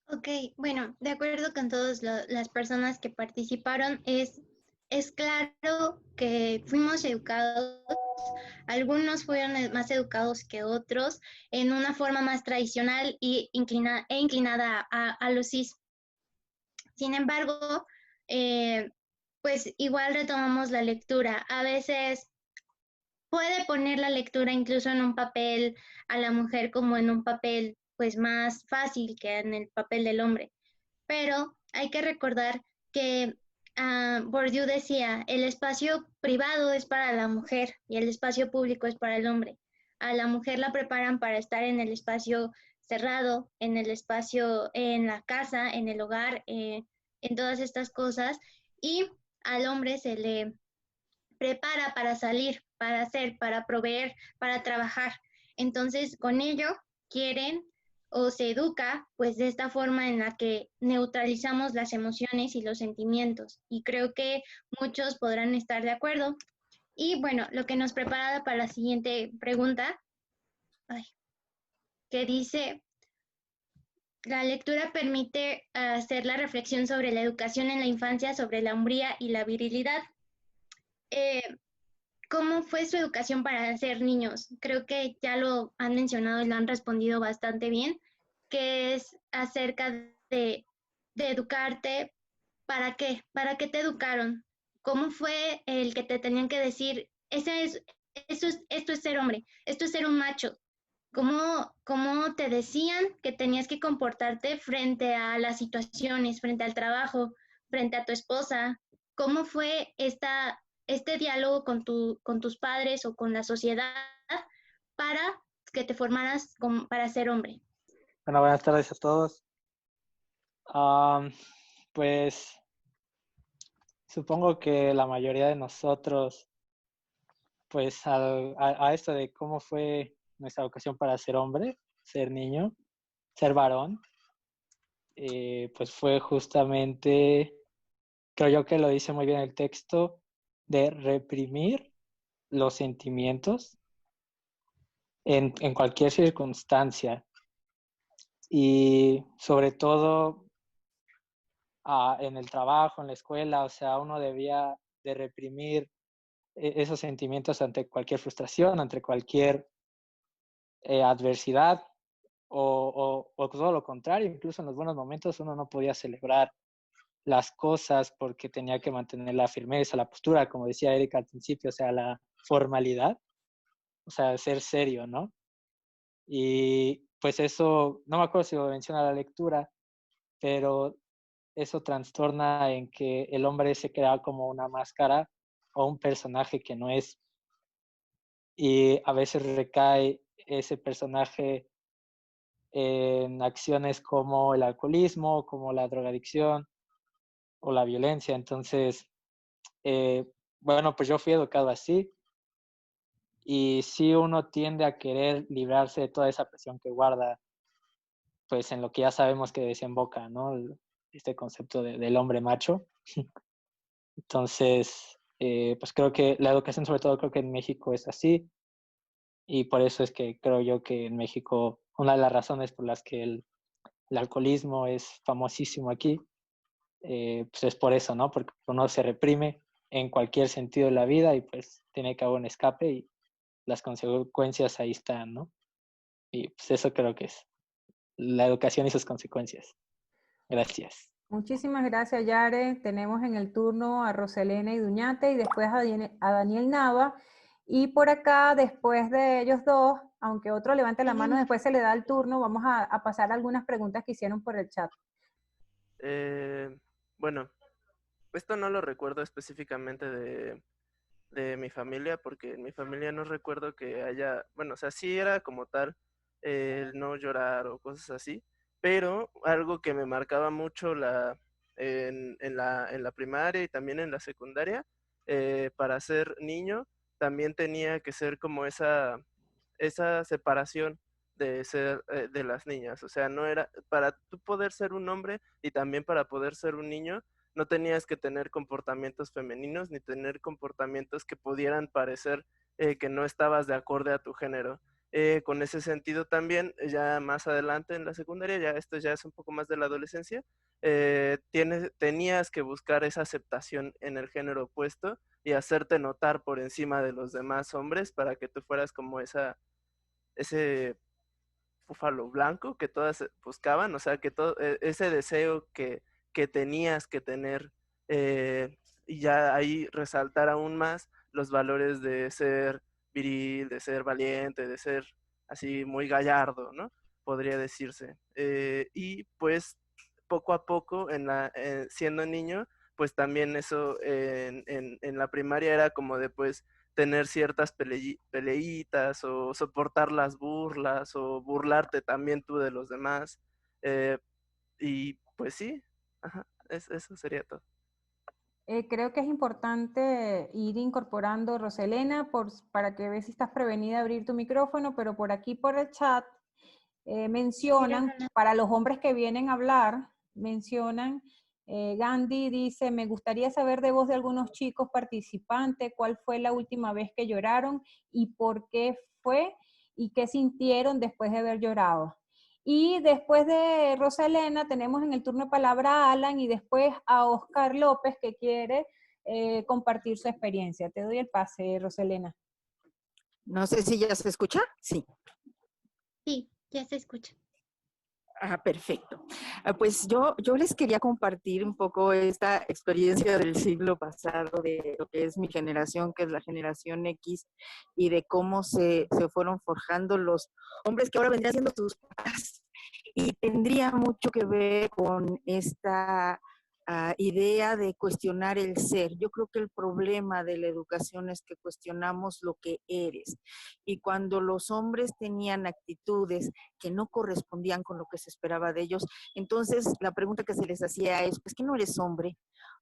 Ok, bueno, de acuerdo con todas las personas que participaron, es claro que fuimos educados, algunos fueron más educados que otros, en una forma más tradicional e inclinada a los cis. Sin embargo, pues igual retomamos la lectura. A veces puede poner la lectura incluso en un papel a la mujer como en un papel pues más fácil que en el papel del hombre. Pero hay que recordar que Bourdieu decía, el espacio privado es para la mujer y el espacio público es para el hombre. A la mujer la preparan para estar en el espacio cerrado, en el espacio, en la casa, en el hogar, en todas estas cosas, y al hombre se le prepara para salir, para hacer, para proveer, para trabajar. Entonces, con ello quieren o se educa pues de esta forma en la que neutralizamos las emociones y los sentimientos. Y creo que muchos podrán estar de acuerdo. Y bueno, lo que nos prepara para la siguiente pregunta, que dice, la lectura permite hacer la reflexión sobre la educación en la infancia, sobre la hombría y la virilidad. ¿Cómo fue su educación para ser niños? Creo que ya lo han mencionado y lo han respondido bastante bien, que es acerca de educarte. ¿Para qué? ¿Para qué te educaron? ¿Cómo fue el que te tenían que decir, esto es ser hombre, esto es ser un macho? ¿Cómo te decían que tenías que comportarte frente a las situaciones, frente al trabajo, frente a tu esposa? ¿Cómo fue este diálogo con tus padres o con la sociedad para que te formaras para ser hombre? Bueno, buenas tardes a todos. Pues supongo que la mayoría de nosotros, pues a esto de cómo fue nuestra educación para ser hombre, ser niño, ser varón, pues fue justamente, creo yo que lo dice muy bien el texto, de reprimir los sentimientos en cualquier circunstancia. Y sobre todo, en el trabajo, en la escuela, o sea, uno debía de reprimir esos sentimientos ante cualquier frustración, ante cualquier adversidad, o todo lo contrario, incluso en los buenos momentos uno no podía celebrar las cosas porque tenía que mantener la firmeza, la postura, como decía Erika al principio, o sea, la formalidad, o sea, ser serio, ¿no? Y pues eso, no me acuerdo si lo menciona la lectura, pero eso trastorna en que el hombre se crea como una máscara o un personaje que no es, y a veces recae ese personaje en acciones como el alcoholismo, como la drogadicción o la violencia. Entonces, bueno, pues yo fui educado así y sí uno tiende a querer librarse de toda esa presión que guarda, pues en lo que ya sabemos que desemboca, ¿no? Este concepto del hombre macho. Entonces, pues creo que la educación, sobre todo creo que en México es así, y por eso es que creo yo que en México, una de las razones por las que el alcoholismo es famosísimo aquí, pues es por eso, ¿no? Porque uno se reprime en cualquier sentido de la vida y pues tiene que haber un escape y las consecuencias ahí están, ¿no? Y pues eso creo que es la educación y sus consecuencias. Gracias. Muchísimas gracias, Yare. Tenemos en el turno a Roselena y Duñate y después a Daniel Nava. Y por acá, después de ellos dos, aunque otro levante la mano, después se le da el turno, vamos a pasar algunas preguntas que hicieron por el chat. Bueno, esto no lo recuerdo específicamente de mi familia, porque en mi familia no recuerdo que haya, bueno, o sea, sí era como tal el no llorar o cosas así, pero algo que me marcaba mucho en la primaria y también en la secundaria, para ser niño, también tenía que ser como esa separación de ser de las niñas, o sea, no era, para tú poder ser un hombre y también para poder ser un niño, no tenías que tener comportamientos femeninos ni tener comportamientos que pudieran parecer que no estabas de acorde a tu género. Con ese sentido también, ya más adelante en la secundaria, ya esto ya es un poco más de la adolescencia, tenías que buscar esa aceptación en el género opuesto y hacerte notar por encima de los demás hombres para que tú fueras como ese búfalo blanco que todas buscaban, o sea, que todo ese deseo que tenías que tener, y ya ahí resaltar aún más los valores de ser viril, de ser valiente, de ser así muy gallardo, ¿no? Podría decirse. Y pues poco a poco, siendo niño, pues también eso en la primaria era como de pues tener ciertas peleitas o soportar las burlas o burlarte también tú de los demás. Y pues sí, ajá, eso sería todo. Creo que es importante ir incorporando, Roselena, para que veas si estás prevenida a abrir tu micrófono, pero por aquí por el chat mencionan, para los hombres que vienen a hablar, mencionan, Gandhi dice, me gustaría saber de voz de algunos chicos participantes, cuál fue la última vez que lloraron y por qué fue y qué sintieron después de haber llorado. Y después de Rosalena tenemos en el turno de palabra a Alan y después a Oscar López que quiere compartir su experiencia. Te doy el pase, Rosalena. No sé si ya se escucha. Sí. Sí, ya se escucha. Ah, perfecto. Pues yo les quería compartir un poco esta experiencia del siglo pasado, de lo que es mi generación, que es la generación X, y de cómo se fueron forjando los hombres que ahora vendrían siendo tus papás. Y tendría mucho que ver con esta idea de cuestionar el ser. Yo creo que el problema de la educación es que cuestionamos lo que eres. Y cuando los hombres tenían actitudes que no correspondían con lo que se esperaba de ellos, entonces la pregunta que se les hacía es, pues, ¿qué no eres hombre?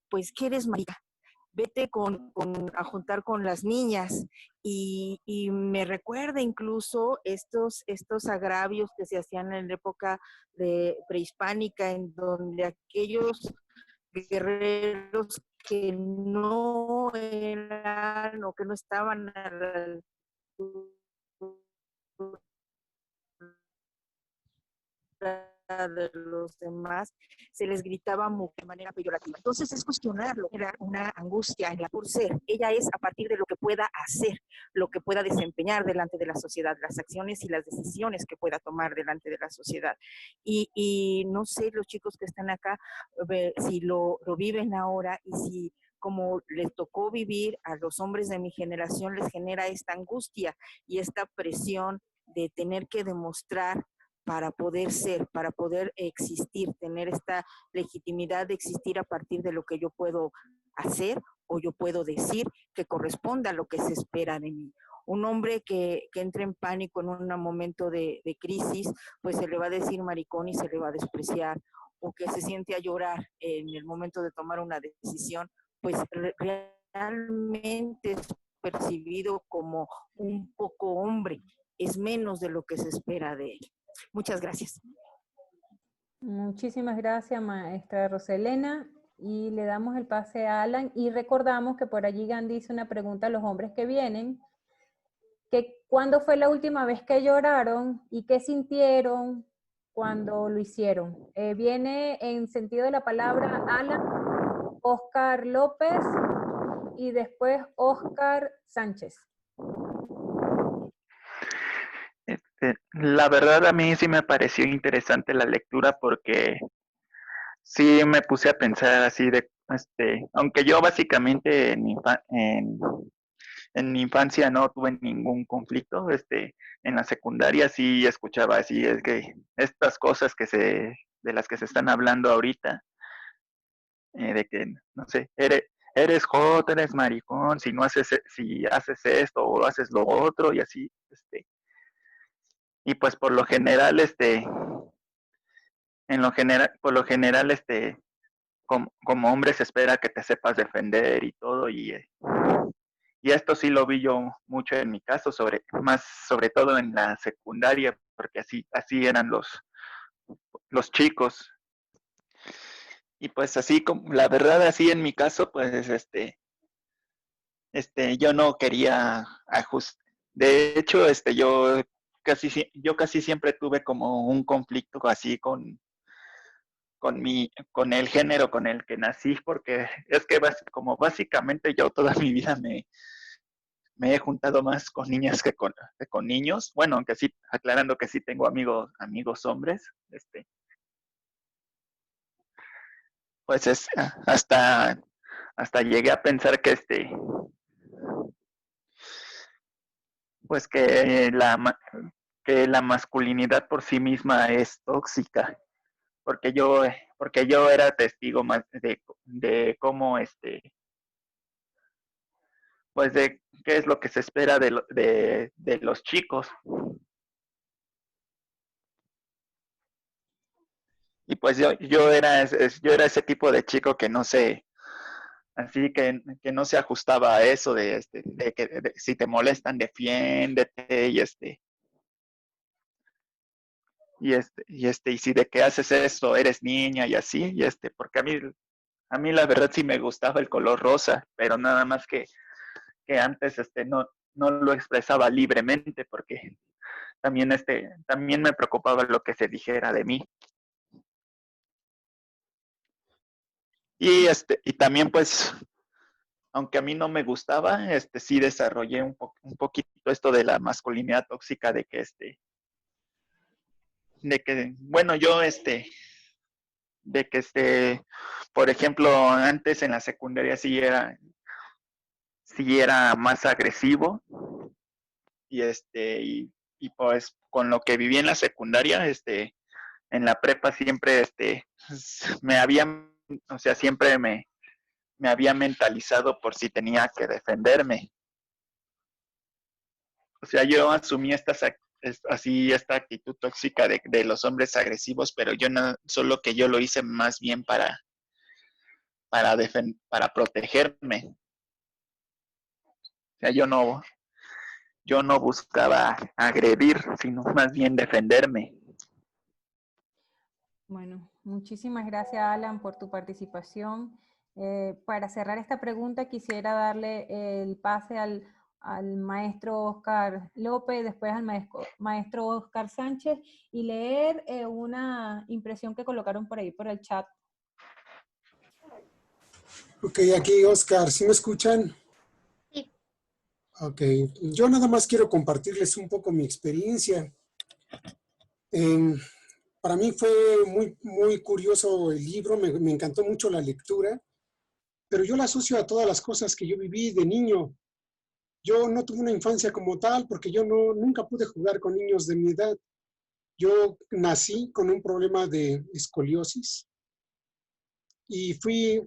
Pues, ¿qué eres marica? Vete a juntar con las niñas. Y me recuerda incluso estos agravios que se hacían en la época prehispánica, en donde aquellos guerreros que no eran o que no estaban a la altura de los demás, se les gritaba de manera peyorativa. Entonces es cuestionarlo, era una angustia en la por ser. Ella es a partir de lo que pueda hacer, lo que pueda desempeñar delante de la sociedad, las acciones y las decisiones que pueda tomar delante de la sociedad. Y no sé, los chicos que están acá, si lo viven ahora y si como les tocó vivir a los hombres de mi generación, les genera esta angustia y esta presión de tener que demostrar para poder ser, para poder existir, tener esta legitimidad de existir a partir de lo que yo puedo hacer o yo puedo decir que corresponde a lo que se espera de mí. Un hombre que entra en pánico en un momento de crisis, pues se le va a decir maricón y se le va a despreciar, o que se siente a llorar en el momento de tomar una decisión, pues realmente es percibido como un poco hombre, es menos de lo que se espera de él. Muchas gracias. Muchísimas gracias, maestra Roselena. Y le damos el pase a Alan. Y recordamos que por allí Gandhi hizo una pregunta a los hombres que vienen, que ¿cuándo fue la última vez que lloraron y qué sintieron cuando lo hicieron? Viene en sentido de la palabra Alan, Oscar López y después Oscar Sánchez. La verdad a mí sí me pareció interesante la lectura porque sí me puse a pensar así de, aunque yo básicamente en mi infancia no tuve ningún conflicto, en la secundaria sí escuchaba así, es que estas cosas de las que se están hablando ahorita, de que, no sé, eres joto, eres maricón, si haces esto o haces lo otro y así, y pues por lo general, por lo general, como hombre se espera que te sepas defender y todo, y esto sí lo vi yo mucho en mi caso, sobre todo en la secundaria, porque así eran los chicos. Y pues así como, la verdad, así en mi caso, pues yo no quería ajustar. De hecho, yo casi siempre tuve como un conflicto así con el género con el que nací, porque es que como básicamente yo toda mi vida me he juntado más con niñas que con niños. Bueno, aunque sí, aclarando que sí tengo amigos hombres, pues hasta llegué a pensar que pues que la masculinidad por sí misma es tóxica, porque yo era testigo más de cómo pues de qué es lo que se espera de los chicos. Y pues yo era ese tipo de chico que no se, así que no se ajustaba a eso de que si te molestan, defiéndete y si de que haces esto eres niña y así, porque a mí la verdad sí me gustaba el color rosa, pero nada más que antes no lo expresaba libremente porque también me preocupaba lo que se dijera de mí. Y también pues, aunque a mí no me gustaba, sí desarrollé un poquito esto de la masculinidad tóxica de que bueno, yo de que por ejemplo, antes en la secundaria sí era más agresivo y pues con lo que viví en la secundaria, en la prepa siempre o sea, siempre me había mentalizado por si tenía que defenderme. O sea, yo asumí esta actitud tóxica de los hombres agresivos, pero solo que yo lo hice más bien para protegerme. O sea, yo no buscaba agredir, sino más bien defenderme. Bueno, muchísimas gracias, Alan, por tu participación. Para cerrar esta pregunta, quisiera darle el pase al al maestro Oscar López, después al maestro Oscar Sánchez, y leer una impresión que colocaron por ahí por el chat. Ok, aquí Oscar, ¿sí me escuchan? Sí. Ok, yo nada más quiero compartirles un poco mi experiencia. Para mí fue muy curioso el libro, me encantó mucho la lectura, pero yo la asocio a todas las cosas que yo viví de niño. Yo no tuve una infancia como tal porque yo nunca pude jugar con niños de mi edad. Yo nací con un problema de escoliosis y fui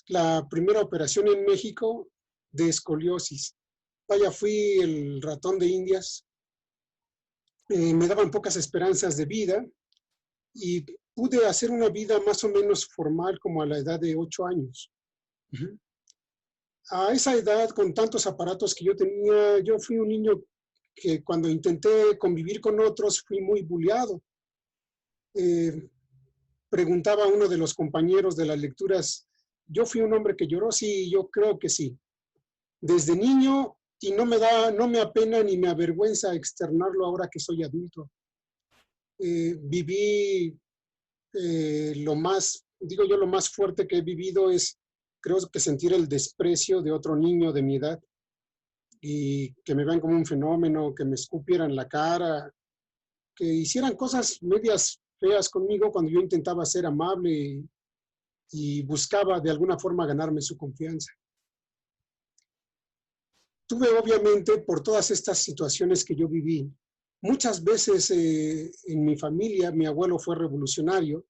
la primera operación en México de escoliosis. Vaya, fui el ratón de Indias. Me daban pocas esperanzas de vida y pude hacer una vida más o menos formal como a la edad de 8 años. A esa edad, con tantos aparatos que yo tenía, yo fui un niño que cuando intenté convivir con otros fui muy bulleado. Preguntaba a uno de los compañeros de las lecturas, ¿yo fui un hombre que lloró? Sí, yo creo que sí. Desde niño, y no me apena ni me avergüenza externarlo ahora que soy adulto. Viví lo más fuerte que he vivido es, creo que sentir el desprecio de otro niño de mi edad y que me vean como un fenómeno, que me escupieran la cara, que hicieran cosas medias feas conmigo cuando yo intentaba ser amable y buscaba de alguna forma ganarme su confianza. Tuve obviamente por todas estas situaciones que yo viví, muchas veces en mi familia, mi abuelo fue revolucionario,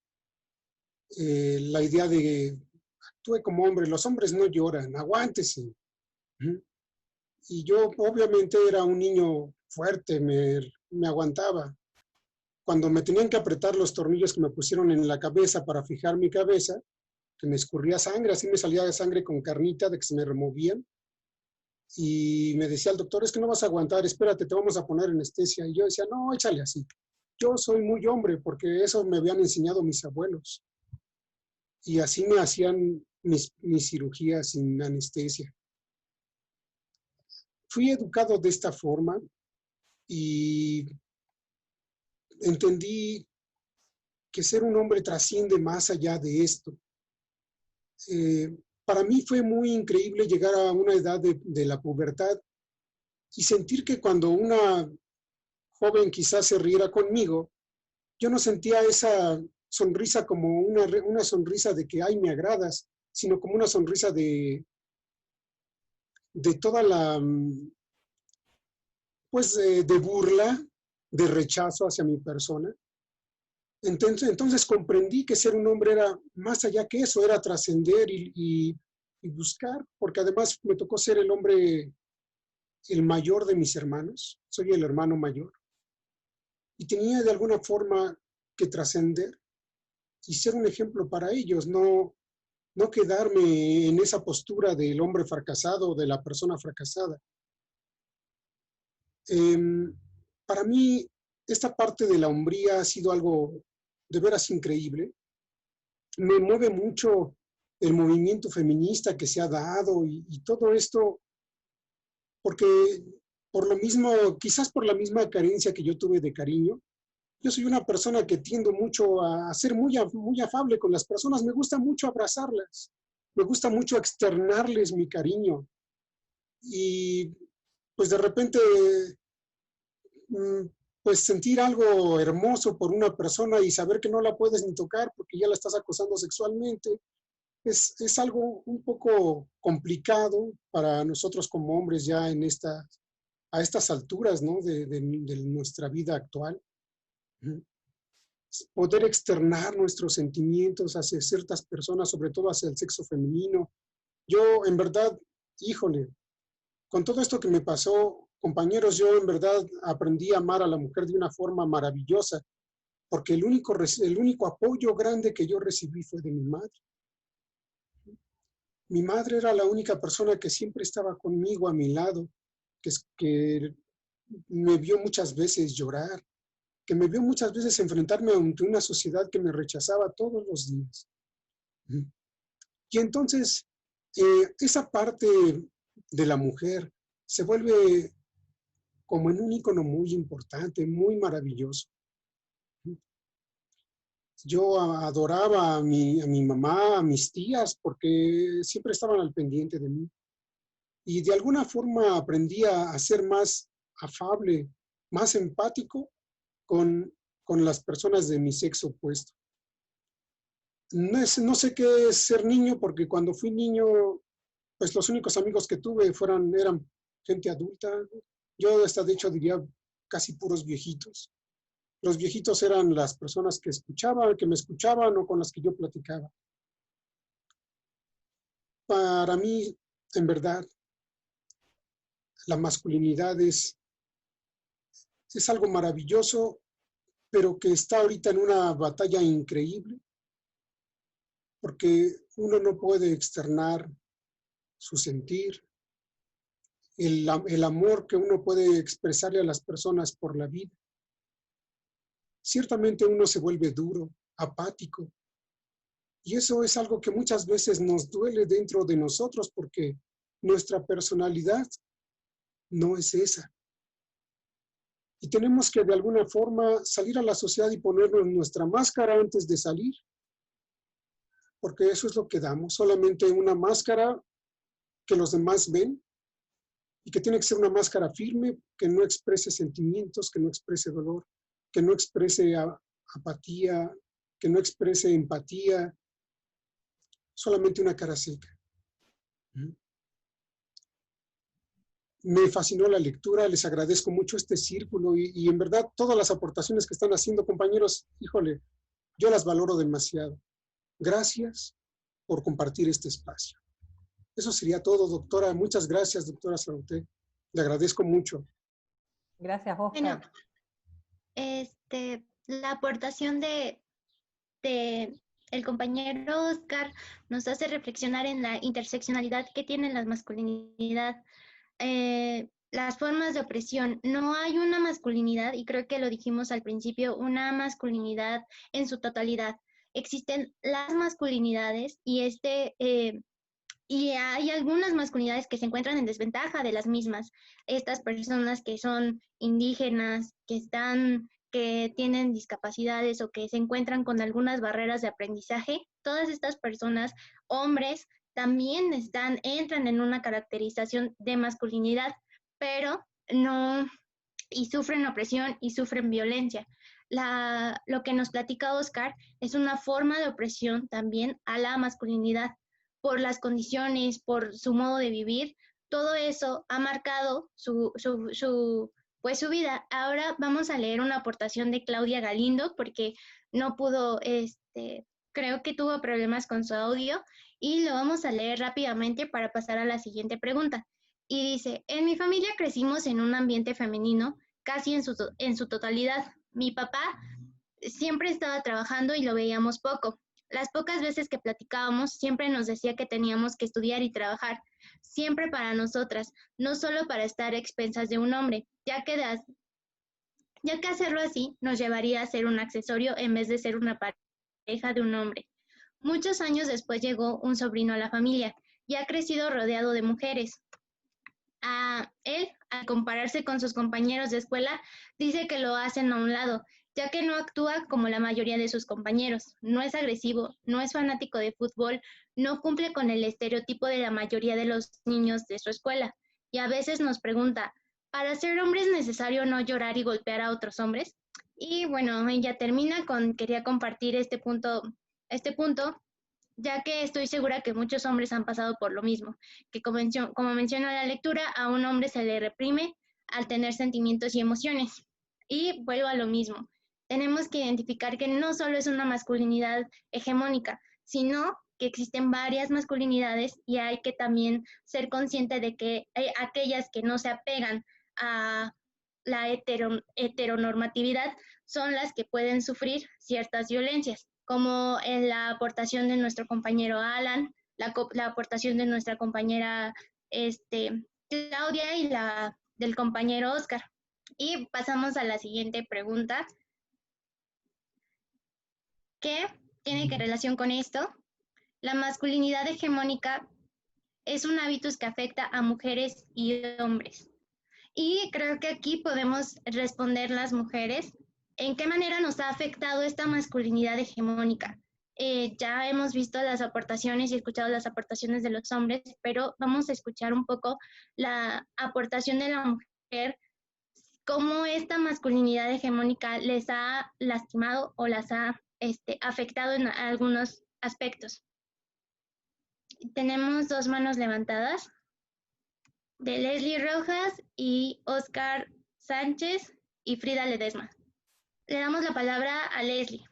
la idea de actúe como hombre, los hombres no lloran, aguántese. Y yo obviamente era un niño fuerte, me aguantaba. Cuando me tenían que apretar los tornillos que me pusieron en la cabeza para fijar mi cabeza, que me escurría sangre, así me salía de sangre con carnita de que se me removían. Y me decía el doctor, es que no vas a aguantar, espérate, te vamos a poner anestesia. Y yo decía, no, échale así. Yo soy muy hombre, porque eso me habían enseñado mis abuelos. Y así me hacían mis cirugías sin anestesia. Fui educado de esta forma y entendí que ser un hombre trasciende más allá de esto. Para mí fue muy increíble llegar a una edad de la pubertad y sentir que cuando una joven quizás se riera conmigo, yo no sentía esa sonrisa como una sonrisa de que, ay, me agradas, sino como una sonrisa de toda la, pues, de burla, de rechazo hacia mi persona. Entonces comprendí que ser un hombre era más allá que eso, era trascender y buscar, porque además me tocó ser el hombre, el mayor de mis hermanos, soy el hermano mayor, y tenía de alguna forma que trascender y ser un ejemplo para ellos, no quedarme en esa postura del hombre fracasado, de la persona fracasada. Para mí, esta parte de la hombría ha sido algo de veras increíble. Me mueve mucho el movimiento feminista que se ha dado y todo esto, porque por lo mismo, quizás por la misma carencia que yo tuve de cariño, yo soy una persona que tiendo mucho a ser muy afable con las personas, me gusta mucho abrazarlas, me gusta mucho externarles mi cariño y pues de repente pues sentir algo hermoso por una persona y saber que no la puedes ni tocar porque ya la estás acosando sexualmente, es algo un poco complicado para nosotros como hombres ya a estas alturas, ¿no? de nuestra vida actual. Poder externar nuestros sentimientos hacia ciertas personas, sobre todo hacia el sexo femenino. Yo, en verdad, híjole, con todo esto que me pasó, compañeros, yo en verdad aprendí a amar a la mujer de una forma maravillosa, porque el único apoyo grande que yo recibí fue de mi madre. Mi madre era la única persona que siempre estaba conmigo a mi lado, que me vio muchas veces llorar, que me vio muchas veces enfrentarme ante una sociedad que me rechazaba todos los días. Y entonces, esa parte de la mujer, se vuelve como en un icono muy importante, muy maravilloso. Yo adoraba a mi mamá, a mis tías, porque siempre estaban al pendiente de mí. Y de alguna forma aprendí a ser más afable, más empático con las personas de mi sexo opuesto. No sé qué es ser niño, porque cuando fui niño, pues los únicos amigos que tuve eran gente adulta. Yo hasta de hecho diría casi puros viejitos. Los viejitos eran las personas que me escuchaban o con las que yo platicaba. Para mí, en verdad, la masculinidad es algo maravilloso, pero que está ahorita en una batalla increíble, porque uno no puede externar su sentir, el amor que uno puede expresarle a las personas por la vida. Ciertamente uno se vuelve duro, apático, y eso es algo que muchas veces nos duele dentro de nosotros porque nuestra personalidad no es esa. Y tenemos que de alguna forma salir a la sociedad y ponernos nuestra máscara antes de salir, porque eso es lo que damos, solamente una máscara que los demás ven y que tiene que ser una máscara firme, que no exprese sentimientos, que no exprese dolor, que no exprese apatía, que no exprese empatía, solamente una cara seca. Me fascinó la lectura, les agradezco mucho este círculo y en verdad todas las aportaciones que están haciendo, compañeros, híjole, yo las valoro demasiado. Gracias por compartir este espacio. Eso sería todo, doctora. Muchas gracias, doctora Sarauté. Le agradezco mucho. Gracias, Oscar. Bueno, la aportación de el compañero Oscar nos hace reflexionar en la interseccionalidad que tiene la masculinidad, las formas de opresión. No hay una masculinidad, y creo que lo dijimos al principio, una masculinidad en su totalidad. Existen las masculinidades y hay algunas masculinidades que se encuentran en desventaja de las mismas. Estas personas que son indígenas, que tienen discapacidades o que se encuentran con algunas barreras de aprendizaje, todas estas personas, hombres, también entran en una caracterización de masculinidad, pero no, y sufren opresión y sufren violencia. Lo que nos platica Oscar es una forma de opresión también a la masculinidad, por las condiciones, por su modo de vivir. Todo eso ha marcado su vida. Ahora vamos a leer una aportación de Claudia Galindo porque no pudo, creo que tuvo problemas con su audio, y lo vamos a leer rápidamente para pasar a la siguiente pregunta. Y dice: en mi familia crecimos en un ambiente femenino casi en su totalidad. Mi papá siempre estaba trabajando y lo veíamos poco. Las pocas veces que platicábamos siempre nos decía que teníamos que estudiar y trabajar, siempre para nosotras, no solo para estar a expensas de un hombre, ya que hacerlo así nos llevaría a ser un accesorio en vez de ser una pareja de un hombre. Muchos años después llegó un sobrino a la familia y ha crecido rodeado de mujeres. Él, al compararse con sus compañeros de escuela, dice que lo hacen a un lado, ya que no actúa como la mayoría de sus compañeros, no es agresivo, no es fanático de fútbol, no cumple con el estereotipo de la mayoría de los niños de su escuela, y a veces nos pregunta: ¿para ser hombre es necesario no llorar y golpear a otros hombres? Y bueno, ella termina quería compartir este punto, ya que estoy segura que muchos hombres han pasado por lo mismo, que como menciona la lectura, a un hombre se le reprime al tener sentimientos y emociones. Y vuelvo a lo mismo, tenemos que identificar que no solo es una masculinidad hegemónica, sino que existen varias masculinidades y hay que también ser consciente de que aquellas que no se apegan a la heteronormatividad son las que pueden sufrir ciertas violencias, como en la aportación de nuestro compañero Alan, la aportación de nuestra compañera Claudia y la del compañero Oscar. Y pasamos a la siguiente pregunta, que tiene que relación con esto. La masculinidad hegemónica es un hábitus que afecta a mujeres y hombres. Y creo que aquí podemos responder las mujeres en qué manera nos ha afectado esta masculinidad hegemónica. Ya hemos visto las aportaciones y escuchado las aportaciones de los hombres, pero vamos a escuchar un poco la aportación de la mujer, cómo esta masculinidad hegemónica les ha lastimado o las ha afectado en algunos aspectos. Tenemos dos manos levantadas, de Leslie Rojas y Oscar Sánchez y Frida Ledesma. Le damos la palabra a Leslie.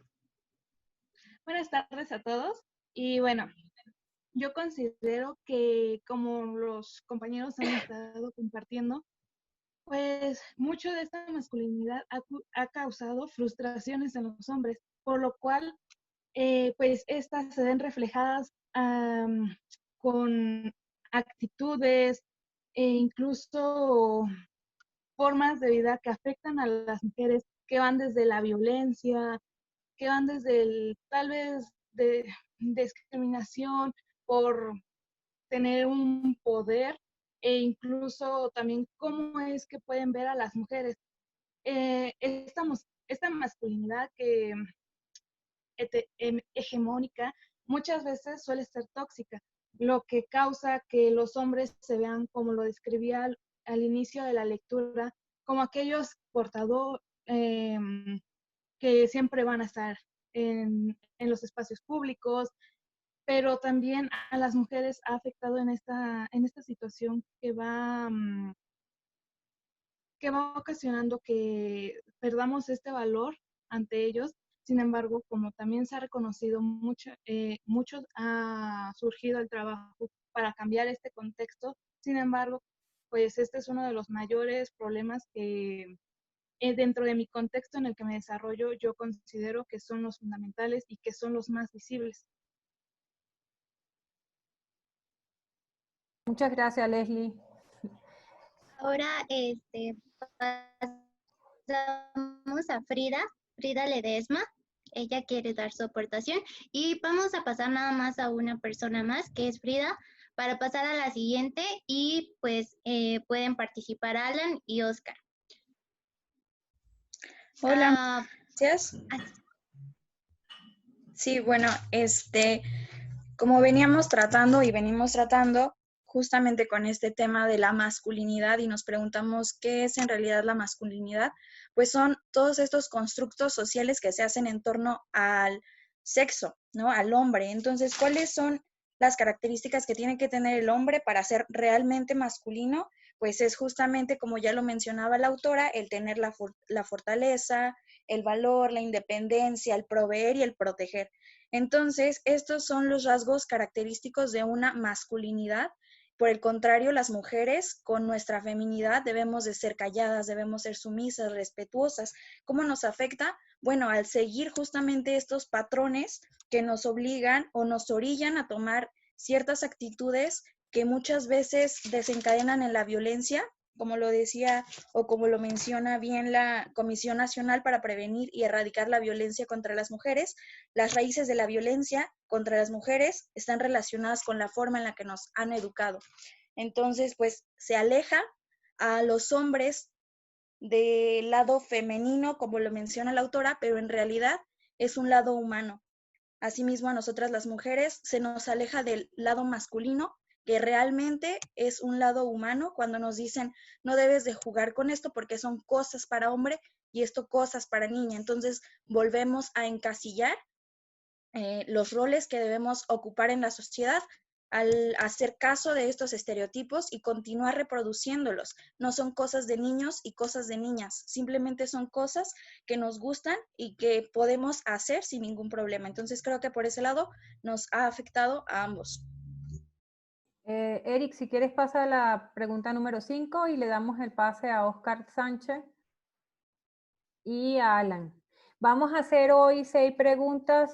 Buenas tardes a todos. Y bueno, yo considero que como los compañeros han estado compartiendo, pues mucho de esta masculinidad ha causado frustraciones en los hombres, por lo cual pues estas se ven reflejadas con actitudes e incluso formas de vida que afectan a las mujeres, que van desde la violencia, que van desde tal vez de discriminación por tener un poder, e incluso también cómo es que pueden ver a las mujeres. Esta masculinidad que hegemónica muchas veces suele ser tóxica, lo que causa que los hombres se vean, como lo describía al inicio de la lectura, como aquellos portadores que siempre van a estar en los espacios públicos, pero también a las mujeres ha afectado en esta situación que va ocasionando que perdamos este valor ante ellos. Sin embargo, como también se ha reconocido mucho ha surgido el trabajo para cambiar este contexto. Sin embargo, pues este es uno de los mayores problemas que dentro de mi contexto en el que me desarrollo, yo considero que son los fundamentales y que son los más visibles. Muchas gracias, Leslie. Ahora pasamos a Frida Ledesma. Ella quiere dar su aportación y vamos a pasar nada más a una persona más, que es Frida, para pasar a la siguiente y pues pueden participar Alan y Oscar. Hola, gracias. Sí, bueno, como veníamos tratando y venimos tratando justamente con este tema de la masculinidad y nos preguntamos qué es en realidad la masculinidad, pues son todos estos constructos sociales que se hacen en torno al sexo, ¿no? Al hombre. Entonces, ¿cuáles son las características que tiene que tener el hombre para ser realmente masculino? Pues es justamente, como ya lo mencionaba la autora, el tener la fortaleza, el valor, la independencia, el proveer y el proteger. Entonces, estos son los rasgos característicos de una masculinidad. Por el contrario, las mujeres con nuestra feminidad debemos de ser calladas, debemos ser sumisas, respetuosas. ¿Cómo nos afecta? Bueno, al seguir justamente estos patrones que nos obligan o nos orillan a tomar ciertas actitudes que muchas veces desencadenan en la violencia, como lo decía o como lo menciona bien la Comisión Nacional para Prevenir y Erradicar la Violencia contra las Mujeres. Las raíces de la violencia contra las mujeres están relacionadas con la forma en la que nos han educado. Entonces, pues se aleja a los hombres del lado femenino, como lo menciona la autora, pero en realidad es un lado humano. Asimismo, a nosotras las mujeres se nos aleja del lado masculino, que realmente es un lado humano, cuando nos dicen no debes de jugar con esto porque son cosas para hombre y esto cosas para niña. Entonces volvemos a encasillar los roles que debemos ocupar en la sociedad al hacer caso de estos estereotipos y continuar reproduciéndolos. No son cosas de niños y cosas de niñas, simplemente son cosas que nos gustan y que podemos hacer sin ningún problema. Entonces creo que por ese lado nos ha afectado a ambos. Eric, si quieres pasa a la pregunta número 5 y le damos el pase a Oscar Sánchez y a Alan. Vamos a hacer hoy 6 preguntas,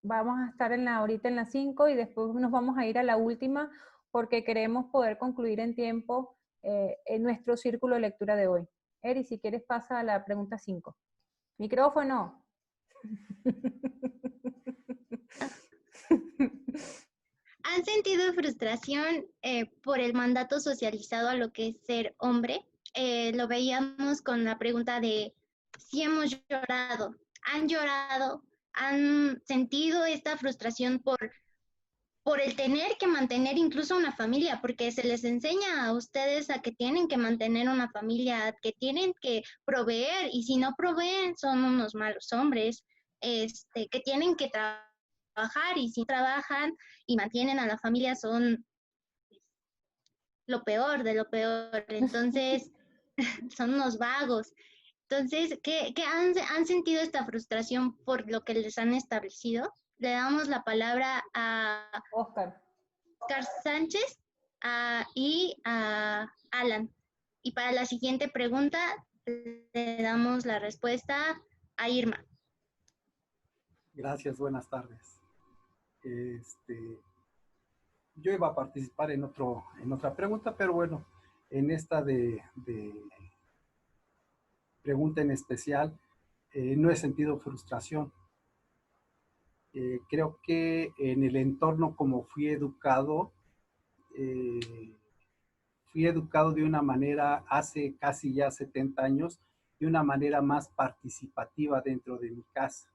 vamos a estar ahorita en las 5 y después nos vamos a ir a la última porque queremos poder concluir en tiempo en nuestro círculo de lectura de hoy. Eric, si quieres pasa a la pregunta 5. Micrófono. ¿Han sentido frustración por el mandato socializado a lo que es ser hombre? Lo veíamos con la pregunta de si hemos llorado. ¿Han llorado? ¿Han sentido esta frustración por el tener que mantener incluso una familia? Porque se les enseña a ustedes a que tienen que mantener una familia, que tienen que proveer, y si no proveen son unos malos hombres, que tienen que trabajar, y si trabajan y mantienen a la familia son lo peor de lo peor. Entonces, son unos vagos. Entonces, ¿qué han sentido esta frustración por lo que les han establecido? Le damos la palabra a Oscar Sánchez y a Alan. Y para la siguiente pregunta le damos la respuesta a Irma. Gracias, buenas tardes. Yo iba a participar en otra pregunta, pero bueno, en esta de pregunta en especial, no he sentido frustración. Creo que en el entorno como fui educado de una manera hace casi ya 70 años, de una manera más participativa dentro de mi casa.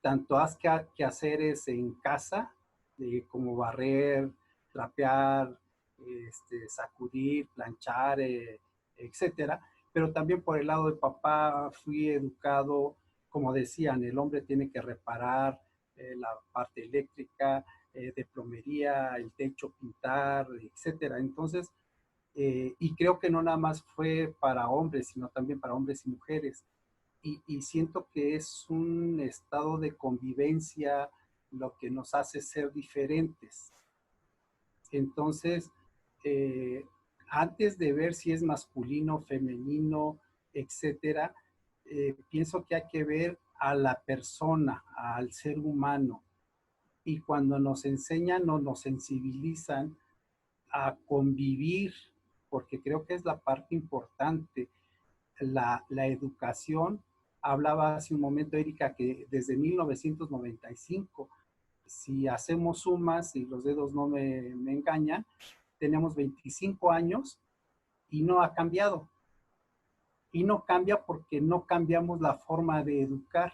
Tanto haz quehaceres en casa, como barrer, trapear, sacudir, planchar, etcétera. Pero también por el lado de papá fui educado, como decían, el hombre tiene que reparar la parte eléctrica, de plomería, el techo, pintar, etcétera. Entonces, y creo que no nada más fue para hombres, sino también para hombres y mujeres. Y siento que es un estado de convivencia lo que nos hace ser diferentes. Entonces, antes de ver si es masculino, femenino, etcétera, pienso que hay que ver a la persona, al ser humano. Y cuando nos enseñan o nos sensibilizan a convivir, porque creo que es la parte importante, la educación. Hablaba hace un momento Erika que desde 1995, si hacemos sumas y los dedos no me engañan, tenemos 25 años y no ha cambiado. Y no cambia porque no cambiamos la forma de educar.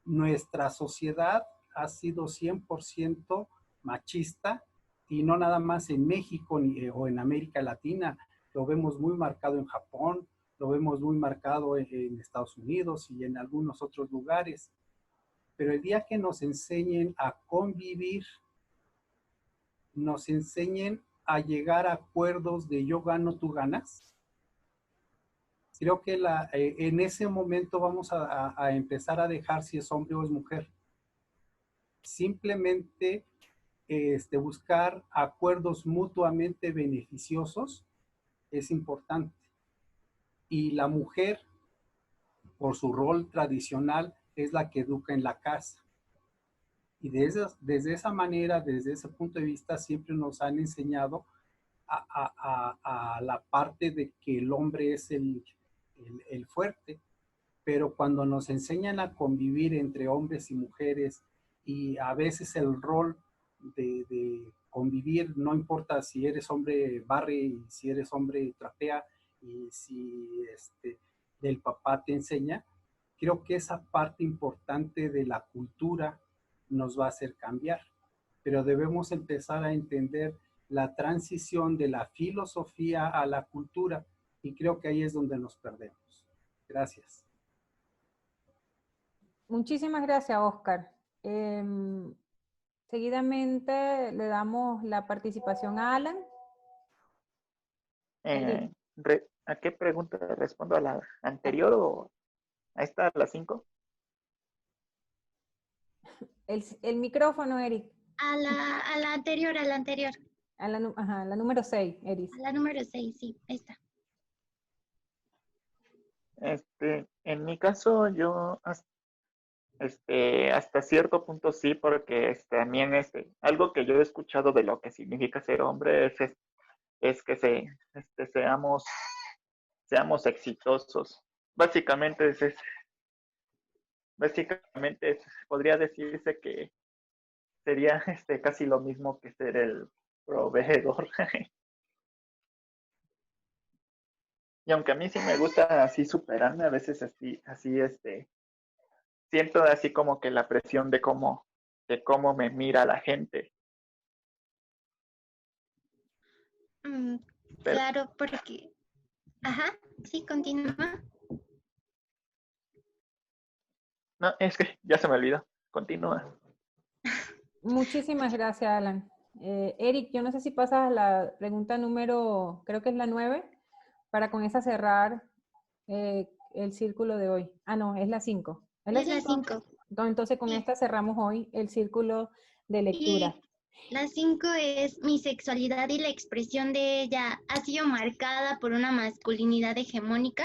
Nuestra sociedad ha sido 100% machista, y no nada más en México o en América Latina. Lo vemos muy marcado en Japón, lo vemos muy marcado en Estados Unidos y en algunos otros lugares. Pero el día que nos enseñen a convivir, nos enseñen a llegar a acuerdos de yo gano, tú ganas, creo que en ese momento vamos a empezar a dejar si es hombre o es mujer. Simplemente buscar acuerdos mutuamente beneficiosos es importante. Y la mujer, por su rol tradicional, es la que educa en la casa. Y desde esa manera, desde ese punto de vista, siempre nos han enseñado a la parte de que el hombre es el fuerte. Pero cuando nos enseñan a convivir entre hombres y mujeres, y a veces el rol de convivir, no importa si eres hombre barre y si eres hombre trapea, y si del papá te enseña, creo que esa parte importante de la cultura nos va a hacer cambiar. Pero debemos empezar a entender la transición de la filosofía a la cultura, y creo que ahí es donde nos perdemos. Gracias. Muchísimas gracias, Oscar. Seguidamente le damos la participación a Alan. ¿A qué pregunta respondo? ¿A la anterior o a esta, a las 5? El micrófono, Eric. A la anterior, a la anterior. A la número 6, Eric. A la número 6, sí, esta. En mi caso, yo hasta cierto punto sí, porque también algo que yo he escuchado de lo que significa ser hombre es que seamos exitosos. Básicamente podría decirse que sería casi lo mismo que ser el proveedor. Y aunque a mí sí me gusta así superarme, a veces así siento así como que la presión de cómo me mira la gente. Mm, Pero, claro, porque... Ajá, sí, continúa. no, es que ya se me olvidó. Continúa. Muchísimas gracias, Alan. Eric, yo no sé si pasas a la pregunta número, creo que es la 9, para con esa cerrar el círculo de hoy. Ah, no, es la 5. ¿Es la Es la 5? 5. Entonces con esta cerramos hoy el círculo de lectura. Y la 5 es: mi sexualidad y la expresión de ella ha sido marcada por una masculinidad hegemónica.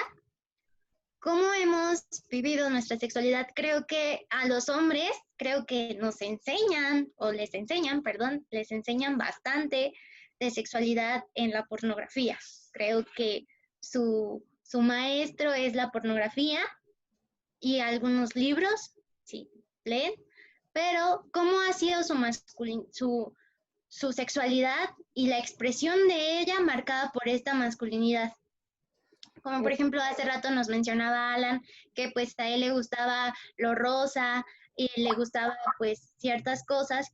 ¿Cómo hemos vivido nuestra sexualidad? Creo que a los hombres, creo que nos enseñan, o les enseñan, perdón, les enseñan bastante de sexualidad en la pornografía. Creo que su maestro es la pornografía y algunos libros, sí, leen, pero ¿cómo ha sido su sexualidad y la expresión de ella marcada por esta masculinidad? Como por ejemplo, hace rato nos mencionaba Alan que pues a él le gustaba lo rosa y le gustaba pues ciertas cosas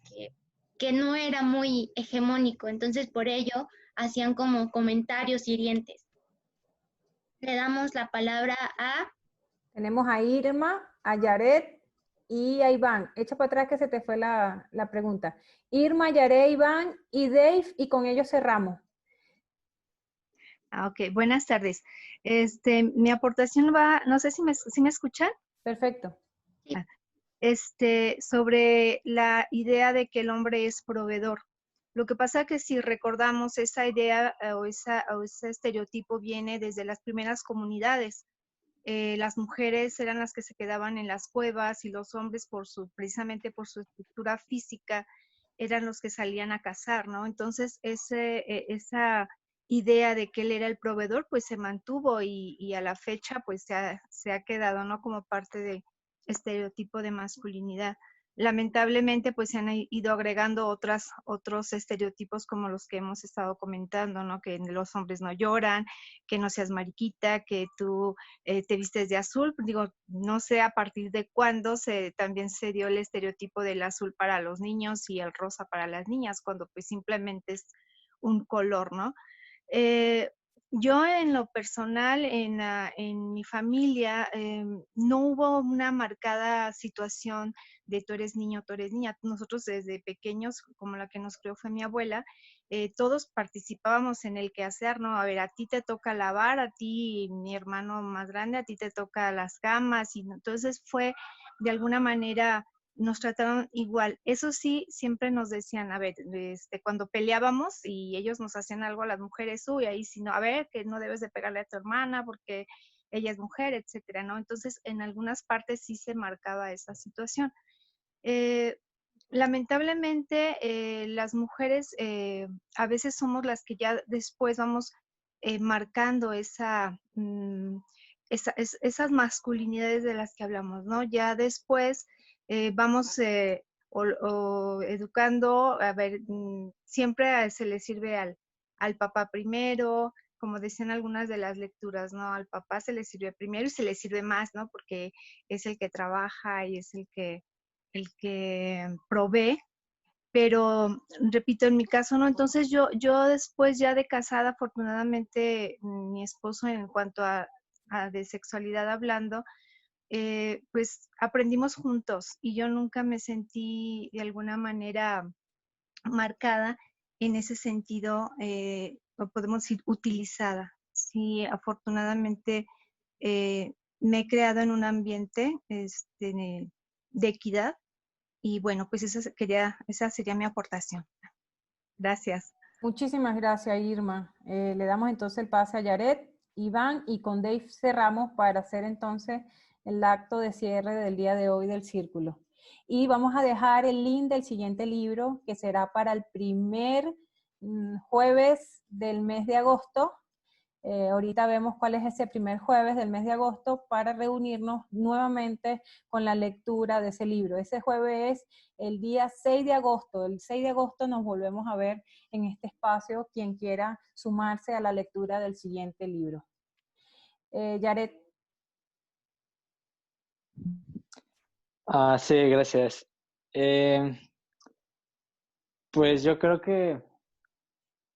que no era muy hegemónico, entonces por ello hacían como comentarios hirientes. Le damos la palabra a... Tenemos a Irma, a Yaret y a Iván. Echa para atrás que se te fue la pregunta. Irma, Yaret, Iván y Dave, y con ellos cerramos. Ok, buenas tardes. Mi aportación va, no sé si me escuchan. Perfecto. Sobre la idea de que el hombre es proveedor. Lo que pasa es que si recordamos esa idea o ese estereotipo viene desde las primeras comunidades. Las mujeres eran las que se quedaban en las cuevas y los hombres precisamente por su estructura física eran los que salían a cazar, ¿no? Entonces esa idea de que él era el proveedor pues se mantuvo y a la fecha pues se ha quedado, ¿no? Como parte de estereotipo de masculinidad. Lamentablemente pues se han ido agregando otros estereotipos como los que hemos estado comentando, ¿no? Que los hombres no lloran, que no seas mariquita, que tú te vistes de azul. Digo, no sé a partir de cuándo también se dio el estereotipo del azul para los niños y el rosa para las niñas, cuando pues simplemente es un color, ¿no? Yo en lo personal, en mi familia, no hubo una marcada situación de tú eres niño, tú eres niña. Nosotros desde pequeños, como la que nos crió fue mi abuela, todos participábamos en el quehacer, ¿no? A ver, a ti te toca lavar, a ti, mi hermano más grande, a ti te toca las camas, y entonces fue de alguna manera nos trataron igual. Eso sí, siempre nos decían, a ver, cuando peleábamos y ellos nos hacían algo a las mujeres, uy, ahí sí, no, a ver, que no debes de pegarle a tu hermana porque ella es mujer, etcétera, ¿no? Entonces, en algunas partes sí se marcaba esa situación. Lamentablemente, las mujeres a veces somos las que ya después vamos marcando esas masculinidades de las que hablamos, ¿no? Ya después vamos o educando, a ver, siempre se le sirve al papá primero, como decían algunas de las lecturas, ¿no? Al papá se le sirve primero y se le sirve más, ¿no? Porque es el que trabaja y es el que provee, pero repito, en mi caso no. Entonces yo después ya de casada, afortunadamente mi esposo en cuanto a de sexualidad hablando, pues aprendimos juntos y yo nunca me sentí de alguna manera marcada en ese sentido, o podemos decir utilizada. Sí, afortunadamente me he creado en un ambiente de equidad y bueno, pues esa sería mi aportación. Gracias. Muchísimas gracias, Irma. Le damos entonces el pase a Yaret, Iván, y con Dave cerramos para hacer entonces el acto de cierre del día de hoy del círculo. Y vamos a dejar el link del siguiente libro, que será para el primer jueves del mes de agosto. Ahorita vemos cuál es ese primer jueves del mes de agosto para reunirnos nuevamente con la lectura de ese libro. Ese jueves es el día 6 de agosto. El 6 de agosto nos volvemos a ver en este espacio quien quiera sumarse a la lectura del siguiente libro. Yaret. Sí, gracias. Pues yo creo que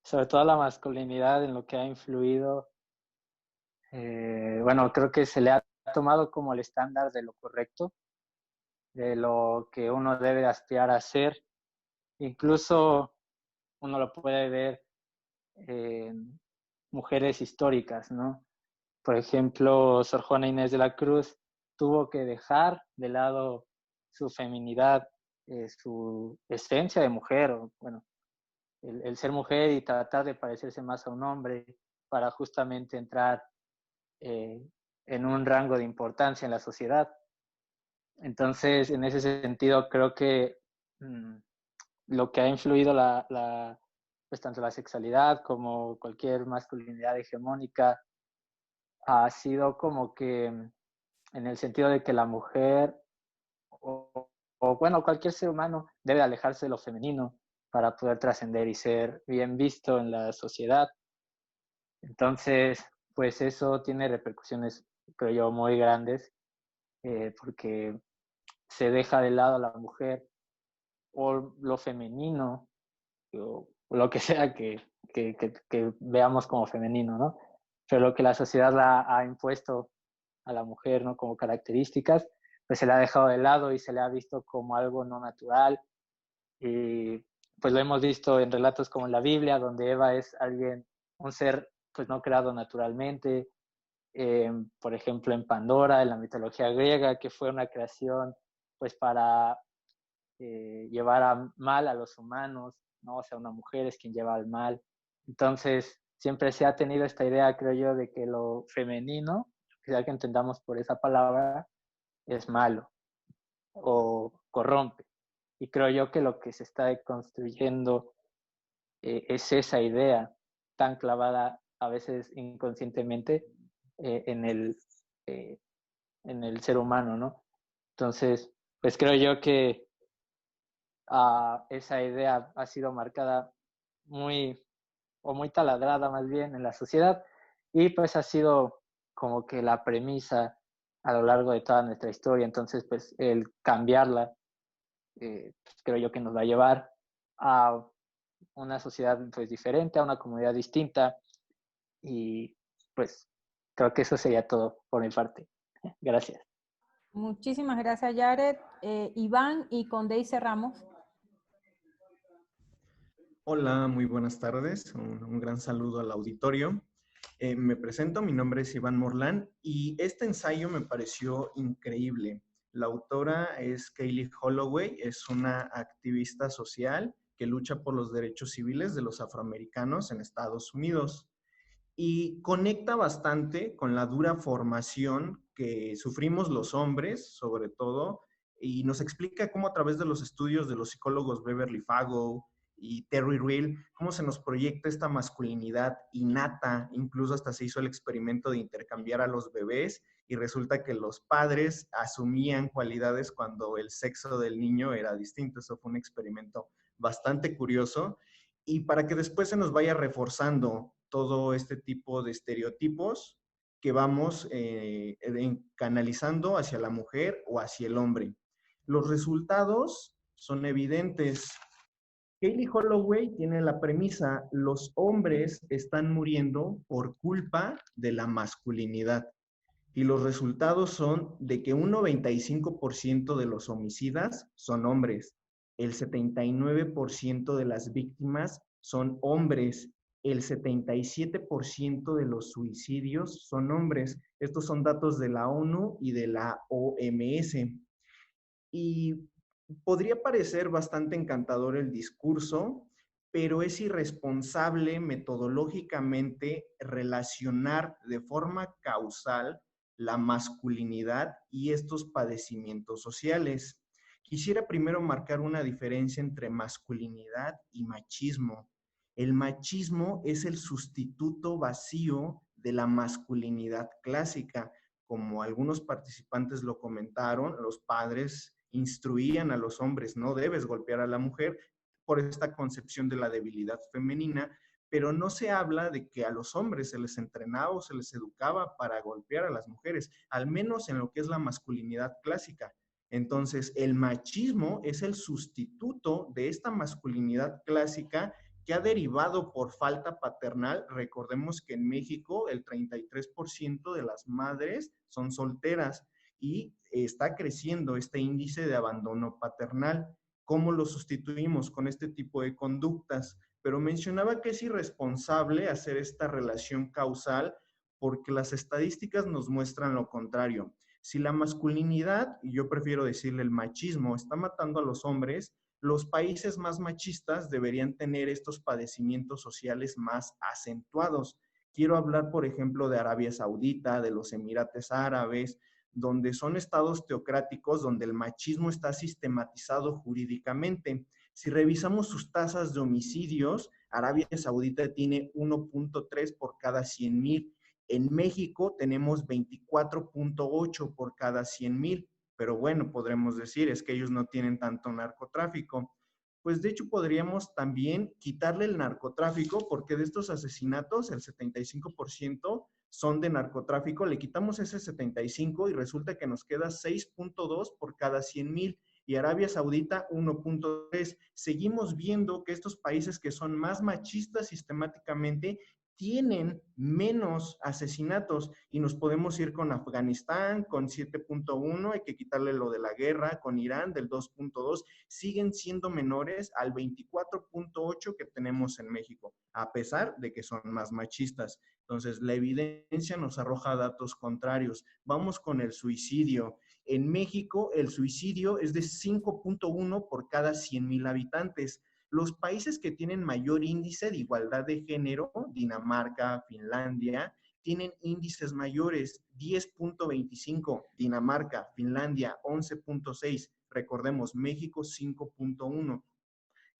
sobre todo la masculinidad en lo que ha influido, bueno, creo que se le ha tomado como el estándar de lo correcto, de lo que uno debe aspirar a ser. Incluso uno lo puede ver en mujeres históricas, ¿no? Por ejemplo, Sor Juana Inés de la Cruz tuvo que dejar de lado su feminidad, su esencia de mujer, o, bueno, el ser mujer y tratar de parecerse más a un hombre para justamente entrar en un rango de importancia en la sociedad. Entonces, en ese sentido, creo que lo que ha influido pues tanto la sexualidad como cualquier masculinidad hegemónica ha sido como que en el sentido de que la mujer o bueno, cualquier ser humano debe alejarse de lo femenino para poder trascender y ser bien visto en la sociedad. Entonces, pues eso tiene repercusiones, creo yo, muy grandes, porque se deja de lado a la mujer o lo femenino, o lo que sea que veamos como femenino, ¿no? Pero lo que la sociedad ha impuesto a la mujer, ¿no? Como características, pues se le ha dejado de lado y se le ha visto como algo no natural. Y pues lo hemos visto en relatos como en la Biblia, donde Eva es un ser pues no creado naturalmente. Por ejemplo, en Pandora, en la mitología griega, que fue una creación pues para llevar a mal a los humanos, ¿no? O sea, una mujer es quien lleva al mal. Entonces, siempre se ha tenido esta idea, creo yo, de que lo femenino, que sea que entendamos por esa palabra, es malo o corrompe. Y creo yo que lo que se está construyendo es esa idea tan clavada, a veces inconscientemente, en el ser humano, ¿no? Entonces, pues creo yo que esa idea ha sido marcada muy taladrada más bien en la sociedad, y pues ha sido como que la premisa a lo largo de toda nuestra historia. Entonces, pues el cambiarla, pues, creo yo que nos va a llevar a una sociedad pues diferente, a una comunidad distinta, y pues creo que eso sería todo por mi parte. Gracias. Muchísimas gracias, Yaret. Iván, y con Dey cerramos. Hola, muy buenas tardes. Un gran saludo al auditorio. Me presento, mi nombre es Iván Morlán y este ensayo me pareció increíble. La autora es Kaylee Holloway, es una activista social que lucha por los derechos civiles de los afroamericanos en Estados Unidos y conecta bastante con la dura formación que sufrimos los hombres, sobre todo, y nos explica cómo a través de los estudios de los psicólogos Beverly Fago y Terry Real, cómo se nos proyecta esta masculinidad innata. Incluso hasta se hizo el experimento de intercambiar a los bebés y resulta que los padres asumían cualidades cuando el sexo del niño era distinto. Eso fue un experimento bastante curioso. Y para que después se nos vaya reforzando todo este tipo de estereotipos que vamos canalizando hacia la mujer o hacia el hombre. Los resultados son evidentes. Kaylee Holloway tiene la premisa: los hombres están muriendo por culpa de la masculinidad. Y los resultados son de que un 95% de los homicidas son hombres, el 79% de las víctimas son hombres, el 77% de los suicidios son hombres. Estos son datos de la ONU y de la OMS. Y podría parecer bastante encantador el discurso, pero es irresponsable metodológicamente relacionar de forma causal la masculinidad y estos padecimientos sociales. Quisiera primero marcar una diferencia entre masculinidad y machismo. El machismo es el sustituto vacío de la masculinidad clásica. Como algunos participantes lo comentaron, los padres instruían a los hombres, no debes golpear a la mujer, por esta concepción de la debilidad femenina, pero no se habla de que a los hombres se les entrenaba o se les educaba para golpear a las mujeres, al menos en lo que es la masculinidad clásica. Entonces, el machismo es el sustituto de esta masculinidad clásica que ha derivado por falta paternal. Recordemos que en México el 33% de las madres son solteras y está creciendo este índice de abandono paternal. ¿Cómo lo sustituimos? Con este tipo de conductas. Pero mencionaba que es irresponsable hacer esta relación causal porque las estadísticas nos muestran lo contrario. Si la masculinidad, y yo prefiero decirle el machismo, está matando a los hombres, los países más machistas deberían tener estos padecimientos sociales más acentuados. Quiero hablar, por ejemplo, de Arabia Saudita, de los Emiratos Árabes, donde son estados teocráticos, donde el machismo está sistematizado jurídicamente. Si revisamos sus tasas de homicidios, Arabia Saudita tiene 1.3 por cada 100,000. En México tenemos 24.8 por cada 100,000. Pero bueno, podremos decir, es que ellos no tienen tanto narcotráfico. Pues de hecho podríamos también quitarle el narcotráfico, porque de estos asesinatos el 75% son de narcotráfico, le quitamos ese 75 y resulta que nos queda 6.2 por cada 100,000 y Arabia Saudita 1.3. Seguimos viendo que estos países que son más machistas sistemáticamente tienen menos asesinatos y nos podemos ir con Afganistán con 7.1, hay que quitarle lo de la guerra, con Irán del 2.2, siguen siendo menores al 24.8 que tenemos en México, a pesar de que son más machistas. Entonces, la evidencia nos arroja datos contrarios. Vamos con el suicidio. En México, el suicidio es de 5.1 por cada 100,000 habitantes. Los países que tienen mayor índice de igualdad de género, Dinamarca, Finlandia, tienen índices mayores, 10.25, Dinamarca, Finlandia, 11.6, recordemos, México, 5.1.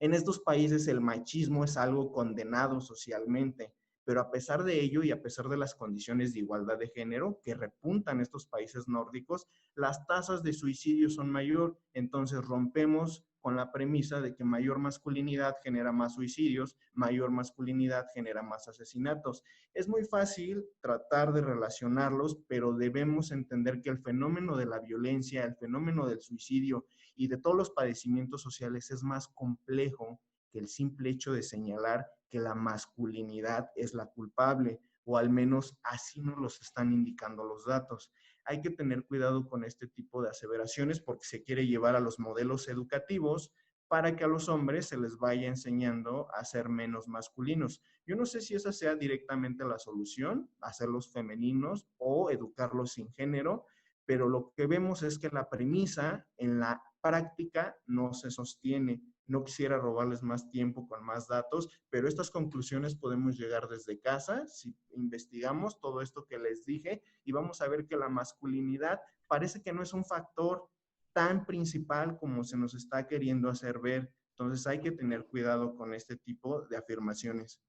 En estos países el machismo es algo condenado socialmente, pero a pesar de ello y a pesar de las condiciones de igualdad de género que repuntan estos países nórdicos, las tasas de suicidio son mayor. Entonces rompemos con la premisa de que mayor masculinidad genera más suicidios, mayor masculinidad genera más asesinatos. Es muy fácil tratar de relacionarlos, pero debemos entender que el fenómeno de la violencia, el fenómeno del suicidio y de todos los padecimientos sociales es más complejo que el simple hecho de señalar que la masculinidad es la culpable, o al menos así nos los están indicando los datos. Hay que tener cuidado con este tipo de aseveraciones porque se quiere llevar a los modelos educativos para que a los hombres se les vaya enseñando a ser menos masculinos. Yo no sé si esa sea directamente la solución, hacerlos femeninos o educarlos sin género, pero lo que vemos es que la premisa en la práctica no se sostiene. No quisiera robarles más tiempo con más datos, pero estas conclusiones podemos llegar desde casa si investigamos todo esto que les dije y vamos a ver que la masculinidad parece que no es un factor tan principal como se nos está queriendo hacer ver. Entonces hay que tener cuidado con este tipo de afirmaciones.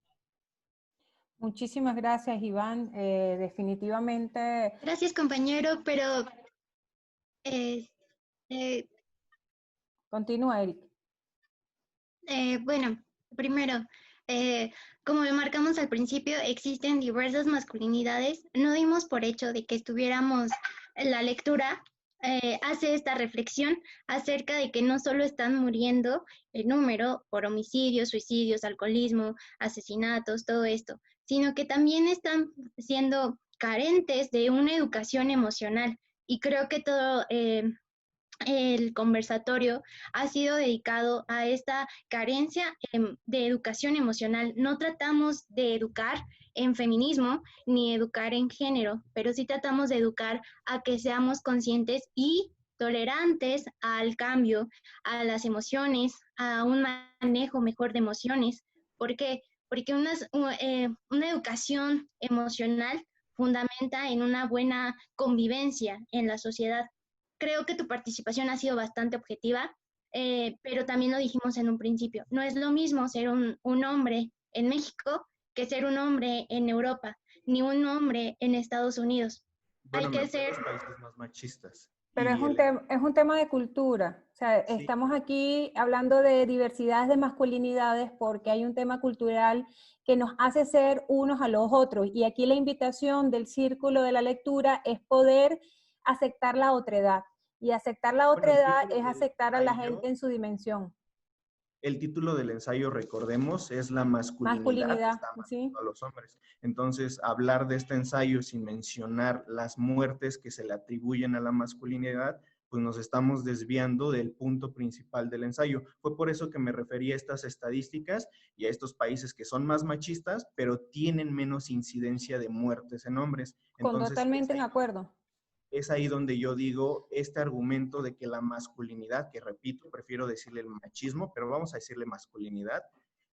Muchísimas gracias, Iván. Definitivamente... Gracias, compañero, pero... Continúa, Eric. Bueno, primero, como lo marcamos al principio, existen diversas masculinidades. No dimos por hecho de que estuviéramos en la lectura, hace esta reflexión acerca de que no solo están muriendo el número por homicidios, suicidios, alcoholismo, asesinatos, todo esto, sino que también están siendo carentes de una educación emocional. Y creo que todo... el conversatorio ha sido dedicado a esta carencia de educación emocional. No tratamos de educar en feminismo ni educar en género, pero sí tratamos de educar a que seamos conscientes y tolerantes al cambio, a las emociones, a un manejo mejor de emociones. ¿Por qué? Porque una educación emocional fundamenta en una buena convivencia en la sociedad. Creo que tu participación ha sido bastante objetiva, pero también lo dijimos en un principio. No es lo mismo ser un hombre en México que ser un hombre en Europa. ni un hombre en Estados Unidos. Bueno, Hay que me fui a ser... los países más machistas. Pero es Y es un tema de cultura. O sea, Sí. estamos aquí hablando de diversidades de masculinidades porque hay un tema cultural que nos hace ser unos a los otros. Y aquí la invitación del círculo de la lectura es poder aceptar la otredad. Y aceptar la Bueno, el otredad título es del aceptar a la ensayo, gente en su dimensión. el título del ensayo, recordemos, es La masculinidad Masculinidad, está ¿sí? matando a los hombres. Entonces, hablar de este ensayo sin mencionar las muertes que se le atribuyen a la masculinidad, pues nos estamos desviando del punto principal del ensayo. Fue por eso que me referí a estas estadísticas y a estos países que son más machistas, pero tienen menos incidencia de muertes en hombres. Entonces, Totalmente en acuerdo. es ahí donde yo digo este argumento de que la masculinidad, que repito, prefiero decirle el machismo, pero vamos a decirle masculinidad,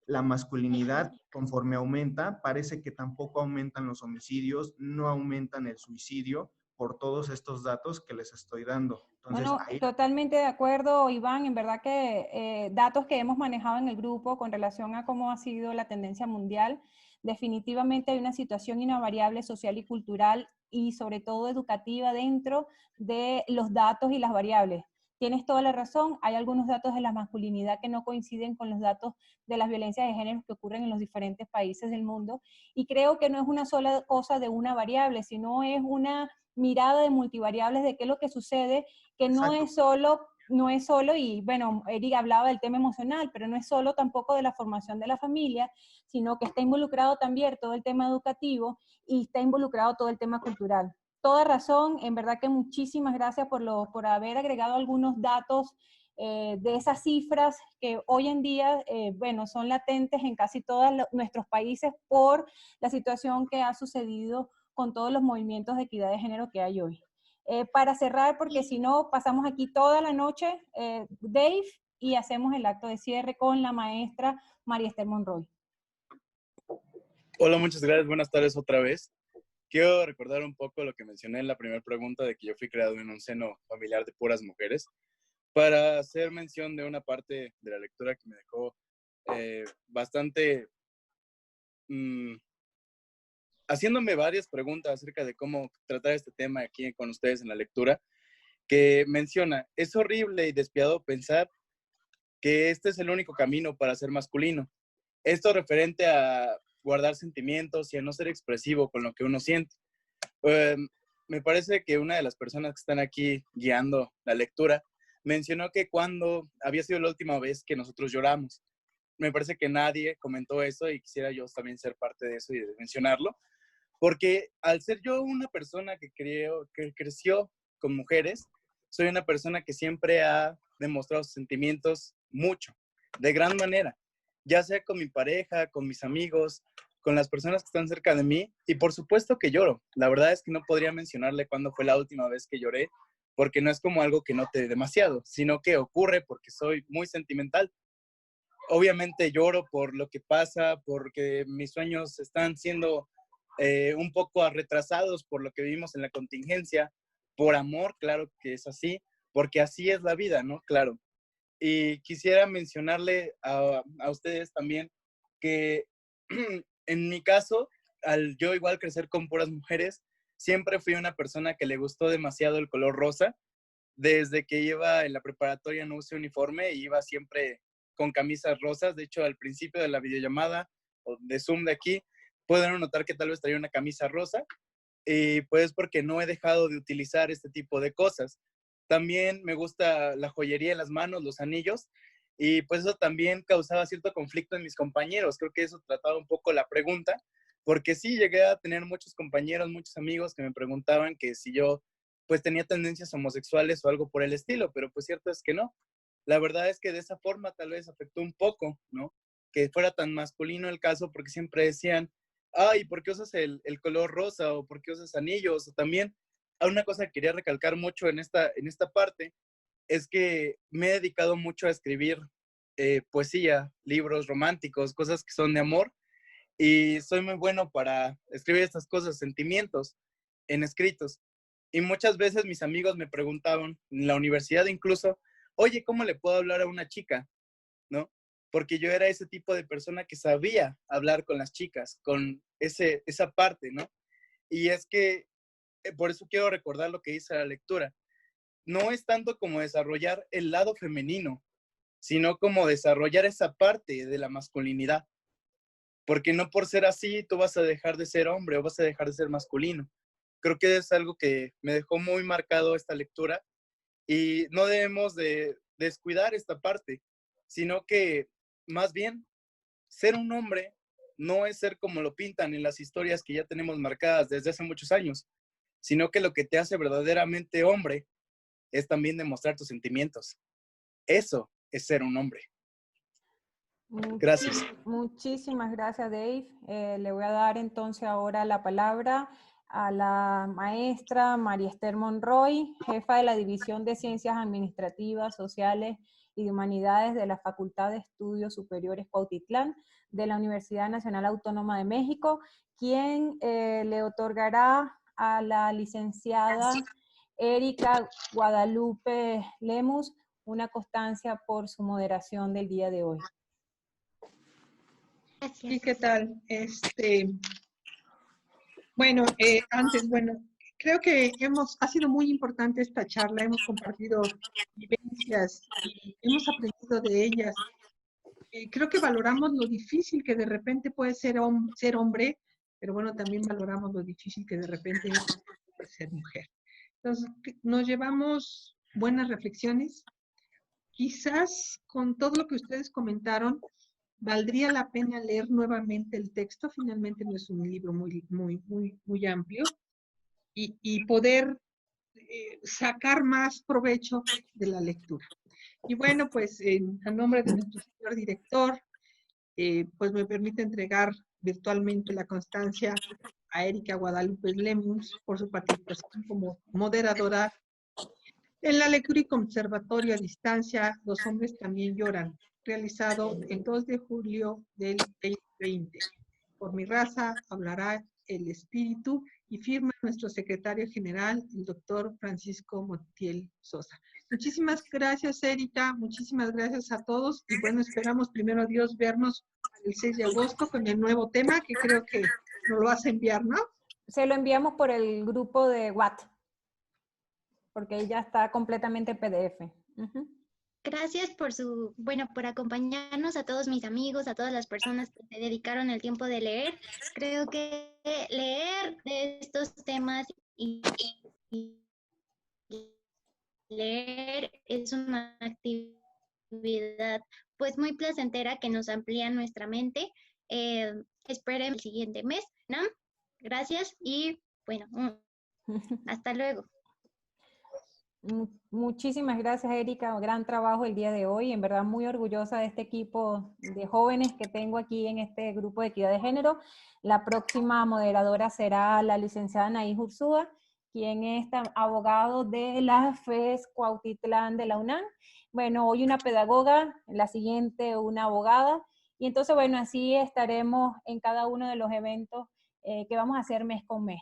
la masculinidad conforme aumenta, parece que tampoco aumentan los homicidios, no aumentan el suicidio por todos estos datos que les estoy dando. Entonces, Bueno, ahí totalmente de acuerdo, Iván. En verdad que datos que hemos manejado en el grupo con relación a cómo ha sido la tendencia mundial, definitivamente hay una situación y una variable social y cultural y sobre todo educativa dentro de los datos y las variables. Tienes toda la razón, hay algunos datos de la masculinidad que no coinciden con los datos de las violencias de género que ocurren en los diferentes países del mundo y creo que no es una sola cosa de una variable, sino es una mirada de multivariables de qué es lo que sucede, que no es solo, y bueno, Eric hablaba del tema emocional, pero no es solo tampoco de la formación de la familia, sino que está involucrado también todo el tema educativo y está involucrado todo el tema cultural. Toda razón, en verdad que muchísimas gracias por haber agregado algunos datos de esas cifras que hoy en día, bueno, son latentes en casi todos nuestros países por la situación que ha sucedido con todos los movimientos de equidad de género que hay hoy. Para cerrar, porque si no, pasamos aquí toda la noche, Dave, y hacemos el acto de cierre con la maestra María Esther Monroy. Hola, muchas gracias. Buenas tardes otra vez. Quiero recordar un poco lo que mencioné en la primera pregunta de que yo fui creado en un seno familiar de puras mujeres, para hacer mención de una parte de la lectura que me dejó bastante haciéndome varias preguntas acerca de cómo tratar este tema aquí con ustedes en la lectura, que menciona, es horrible y despiadado pensar que este es el único camino para ser masculino. Esto referente a guardar sentimientos y a no ser expresivo con lo que uno siente. Me parece que una de las personas que están aquí guiando la lectura mencionó que cuando había sido la última vez que nosotros lloramos. Me parece que nadie comentó eso y quisiera yo también ser parte de eso y de mencionarlo, porque al ser yo una persona que creció con mujeres, soy una persona que siempre ha demostrado sus sentimientos mucho, de gran manera, ya sea con mi pareja, con mis amigos, con las personas que están cerca de mí, y por supuesto que lloro. La verdad es que no podría mencionarle cuándo fue la última vez que lloré, porque no es como algo que note demasiado, sino que ocurre porque soy muy sentimental. Obviamente lloro por lo que pasa, porque mis sueños están siendo un poco retrasados por lo que vivimos en la contingencia, por amor, claro que es así, porque así es la vida, ¿no? Claro. Y quisiera mencionarle a ustedes también que en mi caso, al yo igual crecer con puras mujeres, siempre fui una persona que le gustó demasiado el color rosa. Desde que iba en la preparatoria no usé uniforme y iba siempre con camisas rosas. De hecho, al principio de la videollamada o de Zoom de aquí, pueden notar que tal vez traía una camisa rosa. Y pues porque no he dejado de utilizar este tipo de cosas. También me gusta la joyería en las manos, los anillos, y pues eso también causaba cierto conflicto en mis compañeros. Creo que eso trataba un poco la pregunta, porque sí llegué a tener muchos compañeros, muchos amigos que me preguntaban que si yo pues tenía tendencias homosexuales o algo por el estilo, pero pues cierto es que no. La verdad es que de esa forma tal vez afectó un poco, ¿no? Que fuera tan masculino el caso, porque siempre decían, ay, ¿por qué usas el color rosa? ¿O por qué usas anillos? O también, una cosa que quería recalcar mucho en esta parte, es que me he dedicado mucho a escribir poesía, libros románticos, cosas que son de amor, y soy muy bueno para escribir estas cosas, sentimientos, en escritos. Y muchas veces mis amigos me preguntaban, en la universidad incluso, oye, ¿cómo le puedo hablar a una chica? ¿No? porque yo era ese tipo de persona que sabía hablar con las chicas, con esa parte, ¿no? Y es que por eso quiero recordar lo que dice la lectura. No es tanto como desarrollar el lado femenino, sino como desarrollar esa parte de la masculinidad. Porque no por ser así tú vas a dejar de ser hombre o vas a dejar de ser masculino. Creo que es algo que me dejó muy marcado esta lectura y no debemos de descuidar esta parte, sino que más bien ser un hombre no es ser como lo pintan en las historias que ya tenemos marcadas desde hace muchos años, sino que lo que te hace verdaderamente hombre es también demostrar tus sentimientos. Eso es ser un hombre. Gracias. Muchísimas gracias, Dave. Le voy a dar entonces ahora la palabra a la maestra María Esther Monroy, jefa de la División de Ciencias Administrativas, Sociales y de Humanidades de la Facultad de Estudios Superiores Cuautitlán de la Universidad Nacional Autónoma de México, quien le otorgará a la licenciada Erika Guadalupe Lemus una constancia por su moderación del día de hoy. ¿Y qué tal? Bueno, creo que ha sido muy importante esta charla, hemos compartido vivencias y hemos aprendido de ellas. Creo que valoramos lo difícil que de repente puede ser ser hombre, pero bueno, también valoramos lo difícil que de repente puede ser mujer. Entonces, nos llevamos buenas reflexiones. Quizás con todo lo que ustedes comentaron, valdría la pena leer nuevamente el texto. Finalmente no es un libro muy amplio y poder sacar más provecho de la lectura. Y bueno, pues a nombre de nuestro señor director, pues me permite entregar virtualmente la constancia a Erika Guadalupe Lemus por su participación como moderadora en la lectura y conservatorio a distancia, Los hombres también lloran, realizado el 2 de julio del 2020. Por mi raza hablará el espíritu y firma nuestro secretario general, el doctor Francisco Montiel Sosa. Muchísimas gracias, Erika, muchísimas gracias a todos y bueno, esperamos primero Dios vernos el 6 de agosto con el nuevo tema que creo que nos lo vas a enviar, ¿no? Se lo enviamos por el grupo de WhatsApp, porque ya está completamente PDF. Gracias por acompañarnos, a todos mis amigos, a todas las personas que se dedicaron el tiempo de leer. Creo que leer de estos temas y leer es una actividad pues muy placentera que nos amplía nuestra mente. Esperen el siguiente mes, ¿no? Gracias y bueno, hasta luego. Muchísimas gracias, Erika. Gran trabajo el día de hoy. En verdad muy orgullosa de este equipo de jóvenes que tengo aquí en este grupo de equidad de género. La próxima moderadora será la licenciada Anaís Ursúa, quien es abogado de la FES Cuautitlán de la UNAM. Bueno, hoy una pedagoga, la siguiente una abogada. Y entonces, bueno, así estaremos en cada uno de los eventos que vamos a hacer mes con mes.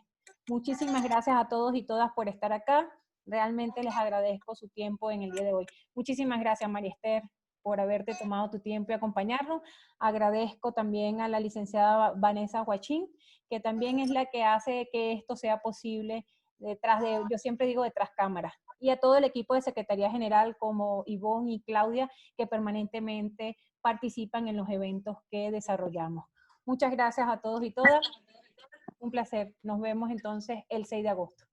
Muchísimas gracias a todos y todas por estar acá. Realmente les agradezco su tiempo en el día de hoy. Muchísimas gracias, María Esther, por haberte tomado tu tiempo y acompañarnos. Agradezco también a la licenciada Vanessa Huachín, que también es la que hace que esto sea posible yo siempre digo detrás cámaras. Y a todo el equipo de Secretaría General como Ivonne y Claudia, que permanentemente participan en los eventos que desarrollamos. Muchas gracias a todos y todas. Un placer. Nos vemos entonces el 6 de agosto.